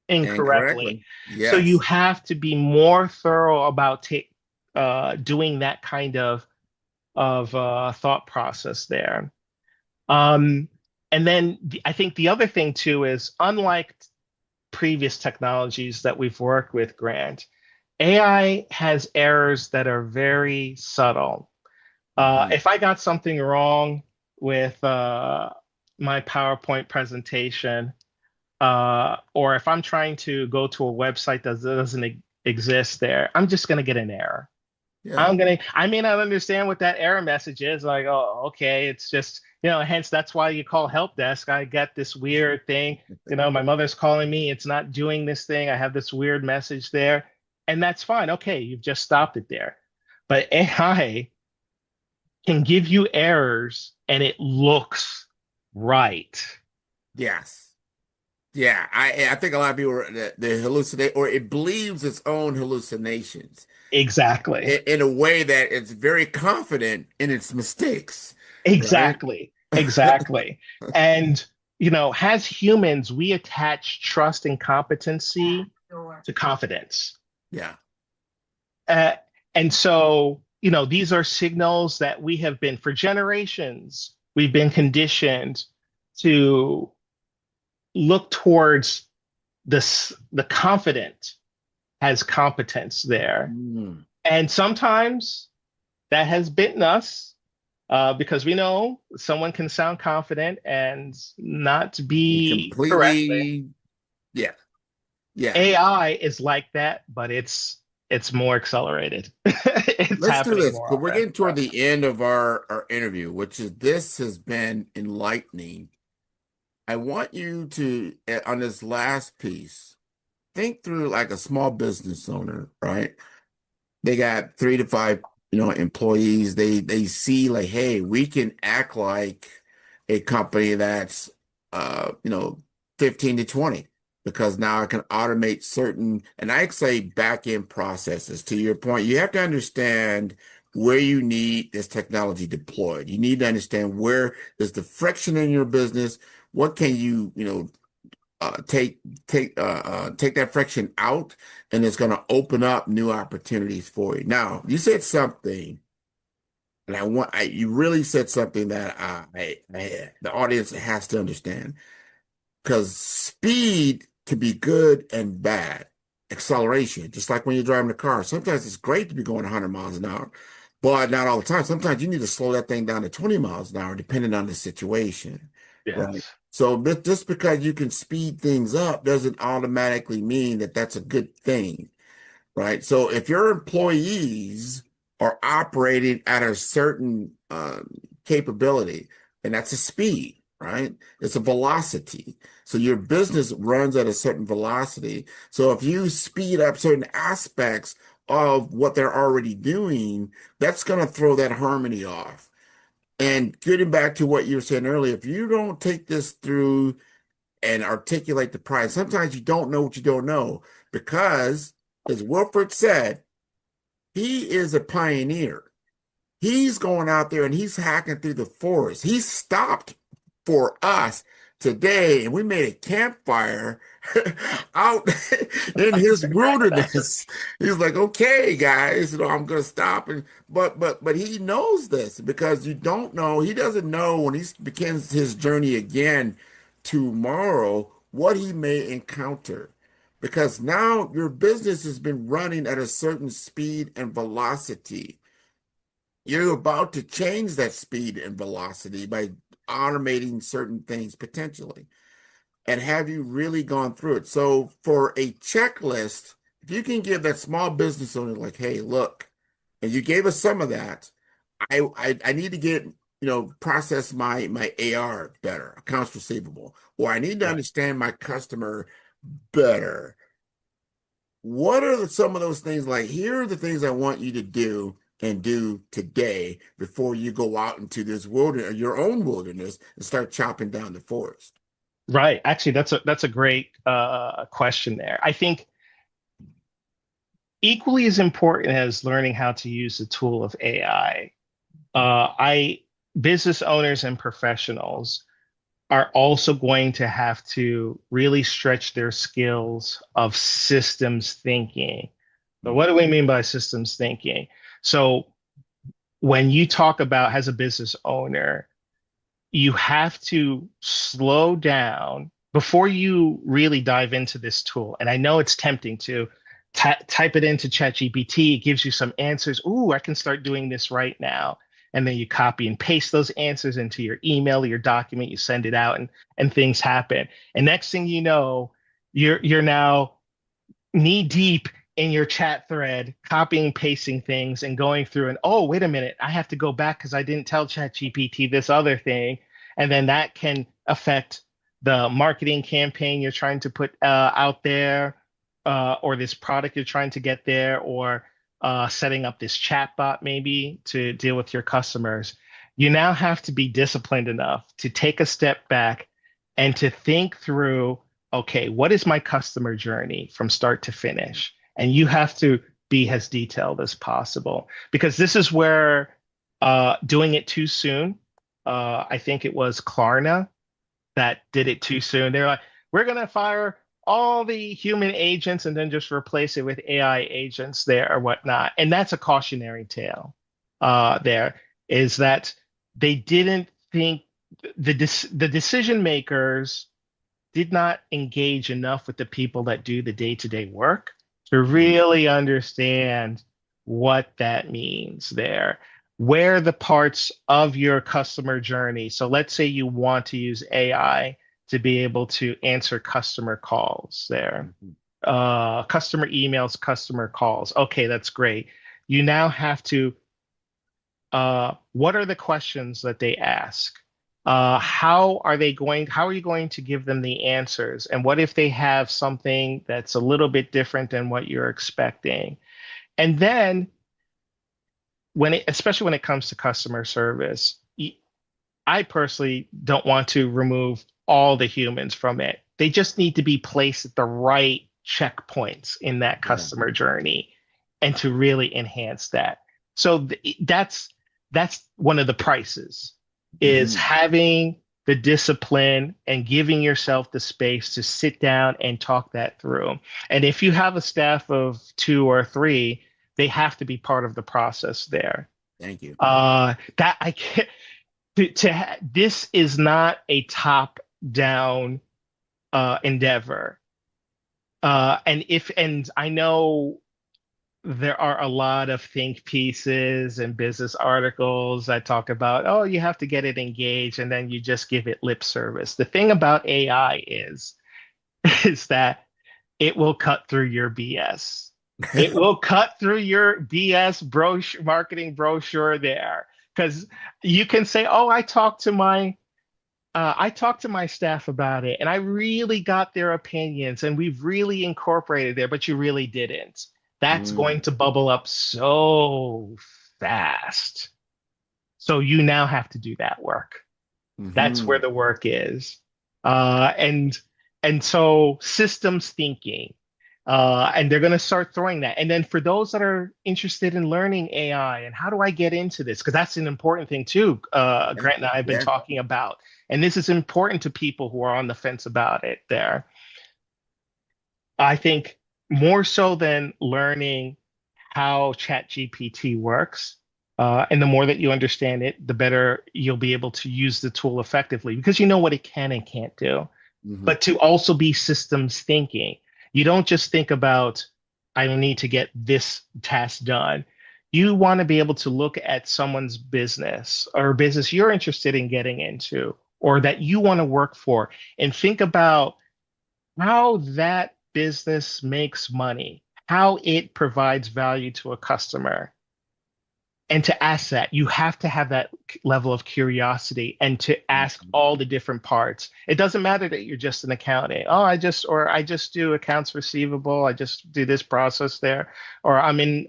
Speaker 5: Incorrectly.
Speaker 4: So you
Speaker 5: Yes.
Speaker 4: have to be more thorough about doing that kind of thought process there. Um, and then I think the other thing too is, unlike previous technologies that we've worked with, Grant, AI has errors that are very subtle.
Speaker 5: Hmm.
Speaker 4: If I got something wrong with my PowerPoint presentation, or if I'm trying to go to a website that doesn't exist there, I'm just going to get an error.
Speaker 5: Yeah.
Speaker 4: I may not understand what that error message is. Like, oh, okay, it's just, hence that's why you call help desk. I get this weird thing. My mother's calling me. It's not doing this thing. I have this weird message there. And that's fine. Okay, you've just stopped it there. But AI can give you errors and it looks right.
Speaker 5: Yes. Yeah. I think a lot of people they hallucinate, or it believes its own hallucinations
Speaker 4: Exactly.
Speaker 5: in a way that it's very confident in its mistakes. Right.
Speaker 4: Exactly. Exactly. And, as humans, we attach trust and competency to confidence.
Speaker 5: Yeah.
Speaker 4: Uh, and so, these are signals that we have been, for generations, we've been conditioned to look towards the confident as competence there.
Speaker 5: Mm.
Speaker 4: And sometimes that has bitten us because we know someone can sound confident and not
Speaker 5: You
Speaker 4: be correct.
Speaker 5: completely. Yeah. Yeah.
Speaker 4: AI is like that, but it's more accelerated. It's
Speaker 5: Let's do
Speaker 4: happening
Speaker 5: this
Speaker 4: more
Speaker 5: because we're
Speaker 4: often.
Speaker 5: getting toward the end of our interview, which is this has been enlightening. I want you to, on this last piece, think through like a small business owner, right? They got 3 to 5, employees. They see like, hey, we can act like a company that's 15 to 20 because now I can automate certain, and I say back end processes. To your point, you have to understand where you need this technology deployed. You need to understand where is the friction in your business. What can you, take that friction out, and it's going to open up new opportunities for you. Now, you said something, and you really said something that the audience has to understand, because speed can be good and bad. Acceleration, just like when you're driving a car. Sometimes it's great to be going 100 miles an hour, but not all the time. Sometimes you need to slow that thing down to 20 miles an hour, depending on the situation, right?
Speaker 4: Yes.
Speaker 5: So just because you can speed things up doesn't automatically mean that that's a good thing, right? So if your employees are operating at a certain capability, and that's a speed, right? It's a velocity. So your business runs at a certain velocity. So if you speed up certain aspects of what they're already doing, that's going to throw that harmony off. And getting back to what you were saying earlier, if you don't take this through and articulate the price, sometimes you don't know what you don't know, because, as Wilfred said, he is a pioneer. He's going out there and he's hacking through the forest. He stopped for us today, and we made a campfire out in his wilderness. He's like, okay, guys, I'm gonna stop. And but he knows this, because you don't know. He doesn't know when he begins his journey again tomorrow what he may encounter. Because now your business has been running at a certain speed and velocity. You're about to change that speed and velocity by automating certain things potentially. And have you really gone through it? So for a checklist, if you can give that small business owner, like, hey, look, and you gave us some of that, I need to get, process my AR better, accounts receivable, or I need to
Speaker 4: Right.
Speaker 5: understand my customer better. What are some of those things? Like, here are the things I want you to do and do today before you go out into this wilderness, your own wilderness, and start chopping down the forest.
Speaker 4: Right. Actually, that's a great question there. I think equally as important as learning how to use the tool of AI, I business owners and professionals are also going to have to really stretch their skills of systems thinking. But what do we mean by systems thinking? So when you talk about, as a business owner, you have to slow down before you really dive into this tool. And I know it's tempting to type it into ChatGPT. It gives you some answers. Ooh, I can start doing this right now. And then you copy and paste those answers into your email, your document, you send it out, and things happen. And next thing you know, you're now knee deep in your chat thread, copying, pasting things, and going through. And oh, wait a minute, I have to go back because I didn't tell ChatGPT this other thing. And then that can affect the marketing campaign you're trying to put out there, or this product you're trying to get there, or setting up this chatbot maybe to deal with your customers. You now have to be disciplined enough to take a step back and to think through, okay, what is my customer journey from start to finish? And you have to be as detailed as possible, because this is where doing it too soon, I think it was Klarna that did it too soon. They're like, we're going to fire all the human agents and then just replace it with AI agents there or whatnot. And that's a cautionary tale there, is that they didn't think the decision makers did not engage enough with the people that do the day-to-day work to really understand what that means there. Where the parts of your customer journey. So let's say you want to use AI to be able to answer customer calls there, customer emails, customer calls. Okay, that's great. You now have to, what are the questions that they ask? How are you going to give them the answers? And what if they have something that's a little bit different than what you're expecting? And then especially when it comes to customer service, I personally don't want to remove all the humans from it. They just need to be placed at the right checkpoints in that customer journey, and to really enhance that. So that's one of the prices, is having the discipline and giving yourself the space to sit down and talk that through. And if you have a staff of 2 or 3, they have to be part of the process there.
Speaker 5: Thank you.
Speaker 4: That I can't. This is not a top-down endeavor. And I know there are a lot of think pieces and business articles that talk about, oh, you have to get it engaged and then you just give it lip service. The thing about AI is that it will cut through your BS. It will cut through your BS brochure, marketing brochure there. Because you can say, oh, I talked to my staff about it and I really got their opinions and we've really incorporated there, but you really didn't. That's going to bubble up so fast. So you now have to do that work. That's where the work is. And so systems thinking, and they're going to start throwing that. And then for those that are interested in learning AI and how do I get into this? Because that's an important thing too, Grant and I have been talking about. And this is important to people who are on the fence about it there. I think more so than learning how ChatGPT works, and the more that you understand it, the better you'll be able to use the tool effectively because you know what it can and can't do. But to also be systems thinking. You don't just think about, I need to get this task done. You want to be able to look at someone's business or a business you're interested in getting into or that you want to work for and think about how that business makes money, how it provides value to a customer. And to ask that, you have to have that level of curiosity and to ask all the different parts. It doesn't matter that you're just an accountant. Oh, I just do accounts receivable. I just do this process there, or I'm in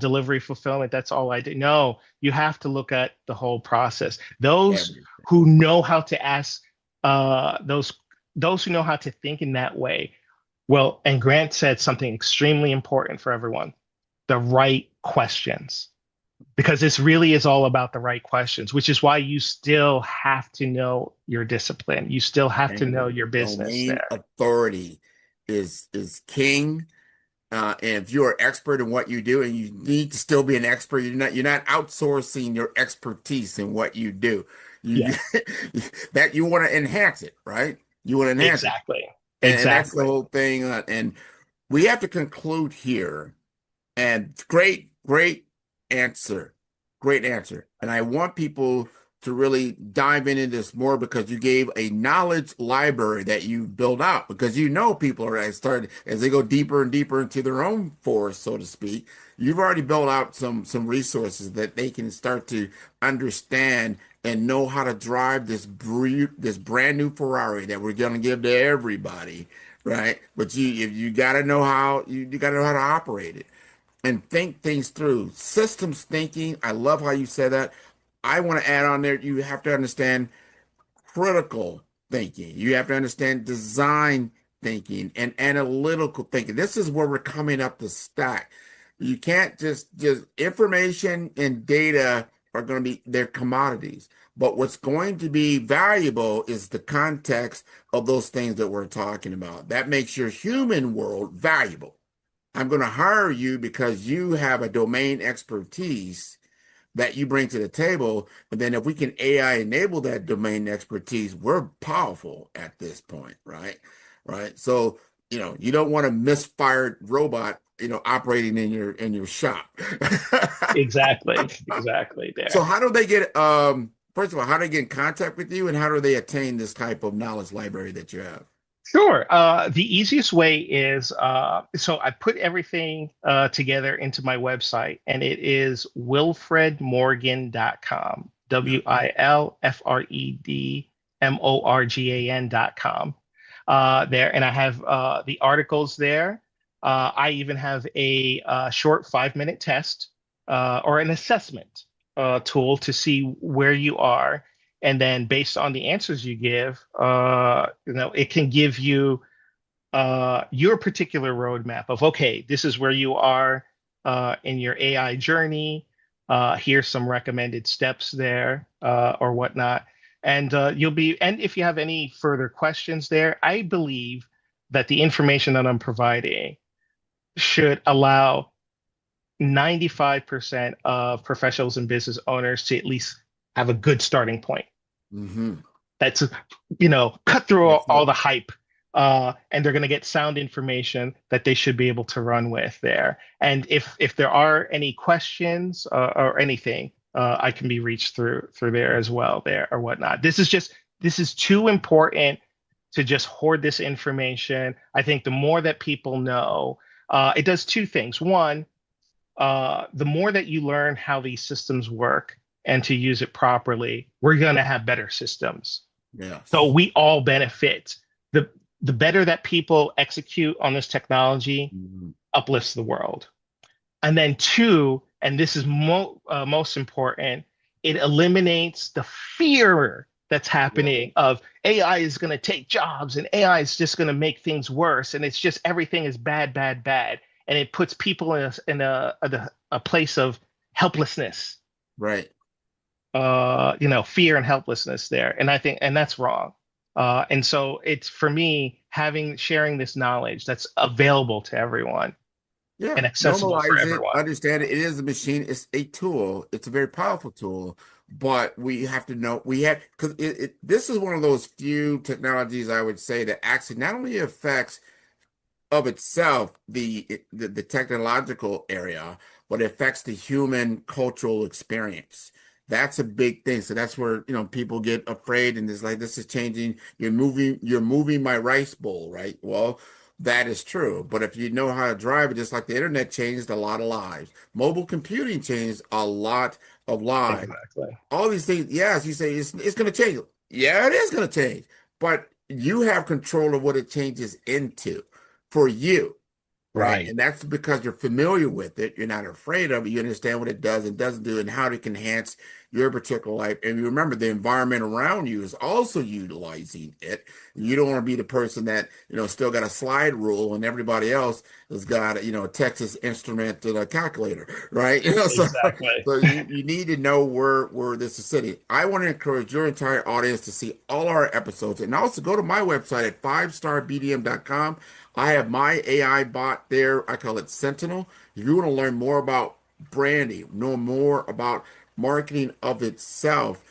Speaker 4: delivery fulfillment. That's all I do. No, you have to look at the whole process. Those who know how to ask, those who know how to think in that way. Well, and Grant said something extremely important for everyone: the right questions. Because this really is all about the right questions, which is why you still have to know your discipline. You still have to know your business
Speaker 5: Domain
Speaker 4: there.
Speaker 5: authority is king. And if you're an expert in what you do, and you need to still be an expert, you're not outsourcing your expertise in what you do. That you want to enhance it, right? You want to enhance it. And that's the whole thing. And we have to conclude here. And great answer. Great answer. And I want people to really dive into this more because you gave a knowledge library that you build out because you know people are as they go deeper and deeper into their own forest, so to speak. You've already built out some resources that they can start to understand and know how to drive this brand new Ferrari that we're going to give to everybody, right? But you got to know how to operate it and think things through. Systems thinking, I love how you said that. I want to add on there, you have to understand critical thinking. You have to understand design thinking and analytical thinking. This is where we're coming up the stack. You can't just information and data are going to be, they're commodities. But what's going to be valuable is the context of those things that we're talking about. That makes your human world valuable. I'm going to hire you because you have a domain expertise that you bring to the table. And then if we can AI enable that domain expertise, we're powerful at this point, right? Right. So, you don't want a misfired robot, operating in your shop.
Speaker 4: Exactly there.
Speaker 5: So how do they get, first of all, how do they get in contact with you and how do they attain this type of knowledge library that you have?
Speaker 4: Sure. The easiest way is so I put everything together into my website, and it is wilfredmorgan.com. WILFREDMORGAN.com. There, and I have the articles there. I even have a short 5-minute test or an assessment tool to see where you are. And then based on the answers you give, it can give you your particular roadmap of, okay, this is where you are in your AI journey. Here's some recommended steps there or whatnot. And and if you have any further questions there, I believe that the information that I'm providing should allow 95% of professionals and business owners to at least have a good starting point.
Speaker 5: Mm-hmm.
Speaker 4: That's, cut through
Speaker 5: That's
Speaker 4: all
Speaker 5: it.
Speaker 4: the hype. And they're going to get sound information that they should be able to run with there. And if there are any questions or anything, I can be reached through there as well there or whatnot. This is too important to just hoard this information. I think the more that people know, it does two things. One, the more that you learn how these systems work and to use it properly, we're going to have better systems.
Speaker 5: Yes.
Speaker 4: So we all benefit. The better that people execute on this technology uplifts the world. And then two, and this is most important, it eliminates the fear that's happening of AI is going to take jobs and AI is just going to make things worse. And it's just everything is bad, bad, bad. And it puts people in a place of helplessness.
Speaker 5: Right.
Speaker 4: Fear and helplessness there. And I think, and that's wrong. And so it's, for me, sharing this knowledge that's available to everyone.
Speaker 5: Yeah.
Speaker 4: And accessible for
Speaker 5: Normalize
Speaker 4: everyone.
Speaker 5: it, understand it. It is a machine. It's a tool. It's a very powerful tool. But we have to know, because this is one of those few technologies, I would say, that actually not only affects of itself the technological area, but it affects the human cultural experience. That's a big thing. So that's where, people get afraid and it's like, this is changing. You're moving my rice bowl, right? Well, that is true. But if you know how to drive it, just like the internet changed a lot of lives, mobile computing changed a lot of lives.
Speaker 4: Exactly.
Speaker 5: All these things, yes, you say it's going to change. Yeah, it is going to change. But you have control of what it changes into for you. Right. And that's because you're familiar with it. You're not afraid of it. You understand what it does and doesn't do and how it can enhance your particular life. And you remember the environment around you is also utilizing it. You don't want to be the person that, still got a slide rule and everybody else has got, a Texas Instrument and a calculator, right?
Speaker 4: Exactly.
Speaker 5: So you need to know where this is sitting. I want to encourage your entire audience to see all our episodes and also go to my website at 5starbdm.com. I have my AI bot there. I call it Sentinel. If you want to learn more about branding, know more about marketing of itself,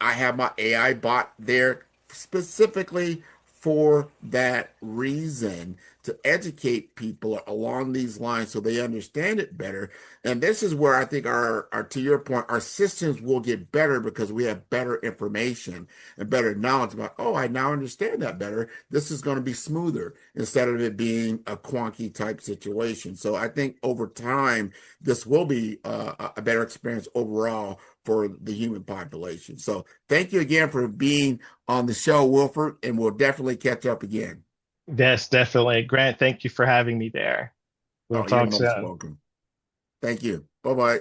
Speaker 5: I have my AI bot there specifically for that reason, to educate people along these lines so they understand it better. And this is where I think our to your point, our systems will get better because we have better information and better knowledge about, I now understand that better. This is going to be smoother instead of it being a quonky type situation. So I think over time, this will be a better experience overall for the human population. So thank you again for being on the show, Wilfred, and we'll definitely catch up again.
Speaker 4: Yes, definitely. Grant, thank you for having me there. We'll talk soon.
Speaker 5: You're most welcome. Thank you. Bye-bye.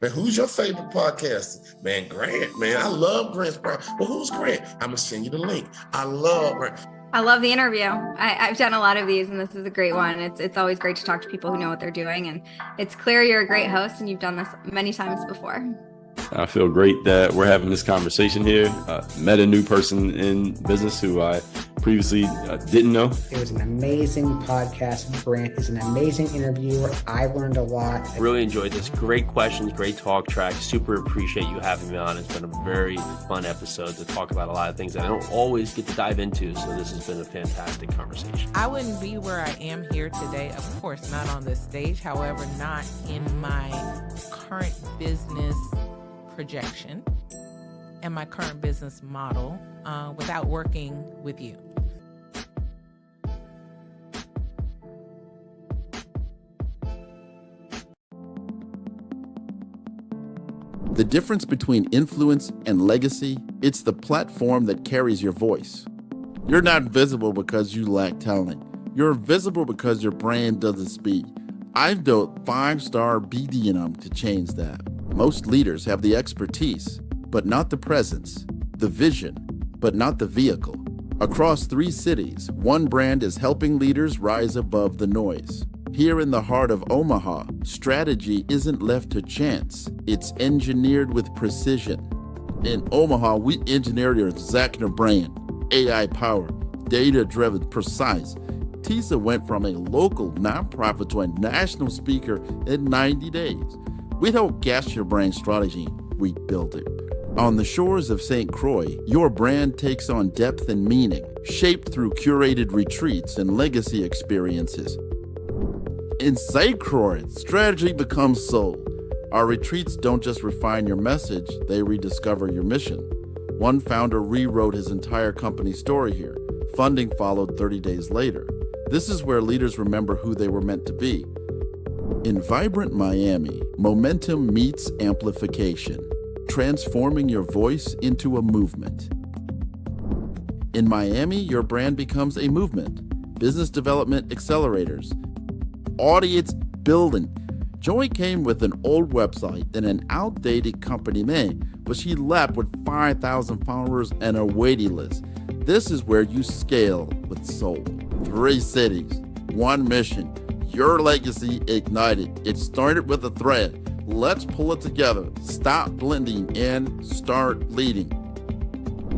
Speaker 6: Man, who's your favorite podcaster? Man, Grant, man. I love Grant's podcast. Well, who's Grant? I'm going to send you the link. I love
Speaker 7: the interview. I've done a lot of these, and this is a great one. It's always great to talk to people who know what they're doing, and it's clear you're a great host, and you've done this many times before.
Speaker 8: I feel great that we're having this conversation here. Met a new person in business who I previously didn't know.
Speaker 9: It was an amazing podcast. Grant is an amazing interviewer. I learned a lot.
Speaker 10: Really enjoyed this. Great questions, great talk track. Super appreciate you having me on. It's been a very fun episode to talk about a lot of things that I don't always get to dive into. So this has been a fantastic conversation.
Speaker 11: I wouldn't be where I am here today, of course, not on this stage. However, not in my current business projection and my current business model without working with you.
Speaker 12: The difference between influence and legacy, it's the platform that carries your voice. You're not visible because you lack talent. You're visible because your brand doesn't speak. I've built 5-star BDM to change that. Most leaders have the expertise, but not the presence, the vision, but not the vehicle. Across 3 cities, one brand is helping leaders rise above the noise. Here in the heart of Omaha, strategy isn't left to chance. It's engineered with precision. In Omaha, we engineered your executive brand, AI-powered, data-driven, precise. TISA went from a local nonprofit to a national speaker in 90 days. We don't guess your brand strategy, we build it. On the shores of St. Croix, your brand takes on depth and meaning, shaped through curated retreats and legacy experiences. In St. Croix, strategy becomes soul. Our retreats don't just refine your message, they rediscover your mission. One founder rewrote his entire company story here. Funding followed 30 days later. This is where leaders remember who they were meant to be. In vibrant Miami, momentum meets amplification, transforming your voice into a movement. In Miami, your brand becomes a movement. Business development accelerators, audience building. Joy came with an old website and an outdated company name, but she left with 5,000 followers and a waiting list. This is where you scale with soul. 3 cities, 1 mission, your legacy ignited. It started with a thread. Let's pull it together. Stop blending and start leading.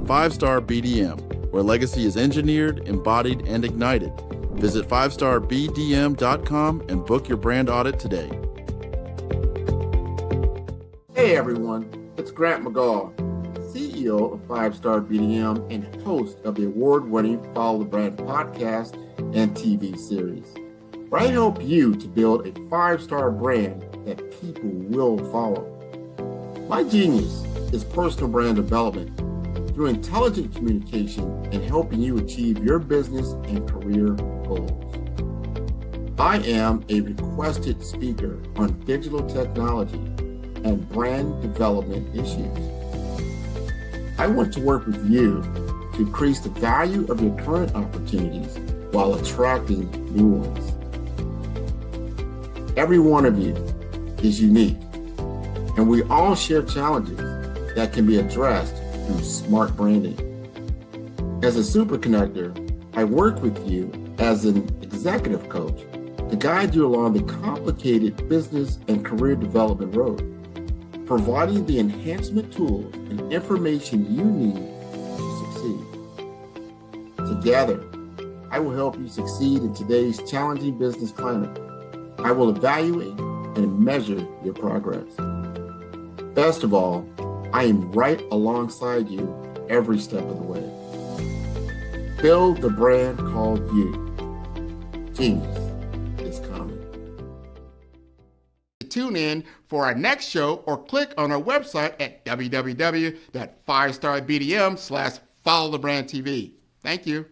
Speaker 12: 5-Star BDM, where legacy is engineered, embodied, and ignited. Visit 5starbdm.com and book your brand audit today.
Speaker 5: Hey everyone, it's Grant McGaw, CEO of 5-Star BDM and host of the award-winning Follow the Brand podcast and TV series, where I help you to build a 5-star brand that people will follow. My genius is personal brand development through intelligent communication and helping you achieve your business and career goals. I am a requested speaker on digital technology and brand development issues. I want to work with you to increase the value of your current opportunities while attracting new ones. Every one of you is unique, and we all share challenges that can be addressed through smart branding. As a super connector, I work with you as an executive coach to guide you along the complicated business and career development road, providing the enhancement tools and information you need to succeed. Together, I will help you succeed in today's challenging business climate. I will evaluate and measure your progress. Best of all, I am right alongside you every step of the way. Build the brand called you. Genius is coming. Tune in for our next show or click on our website at www.5starbdm/followthebrandtv. Thank you.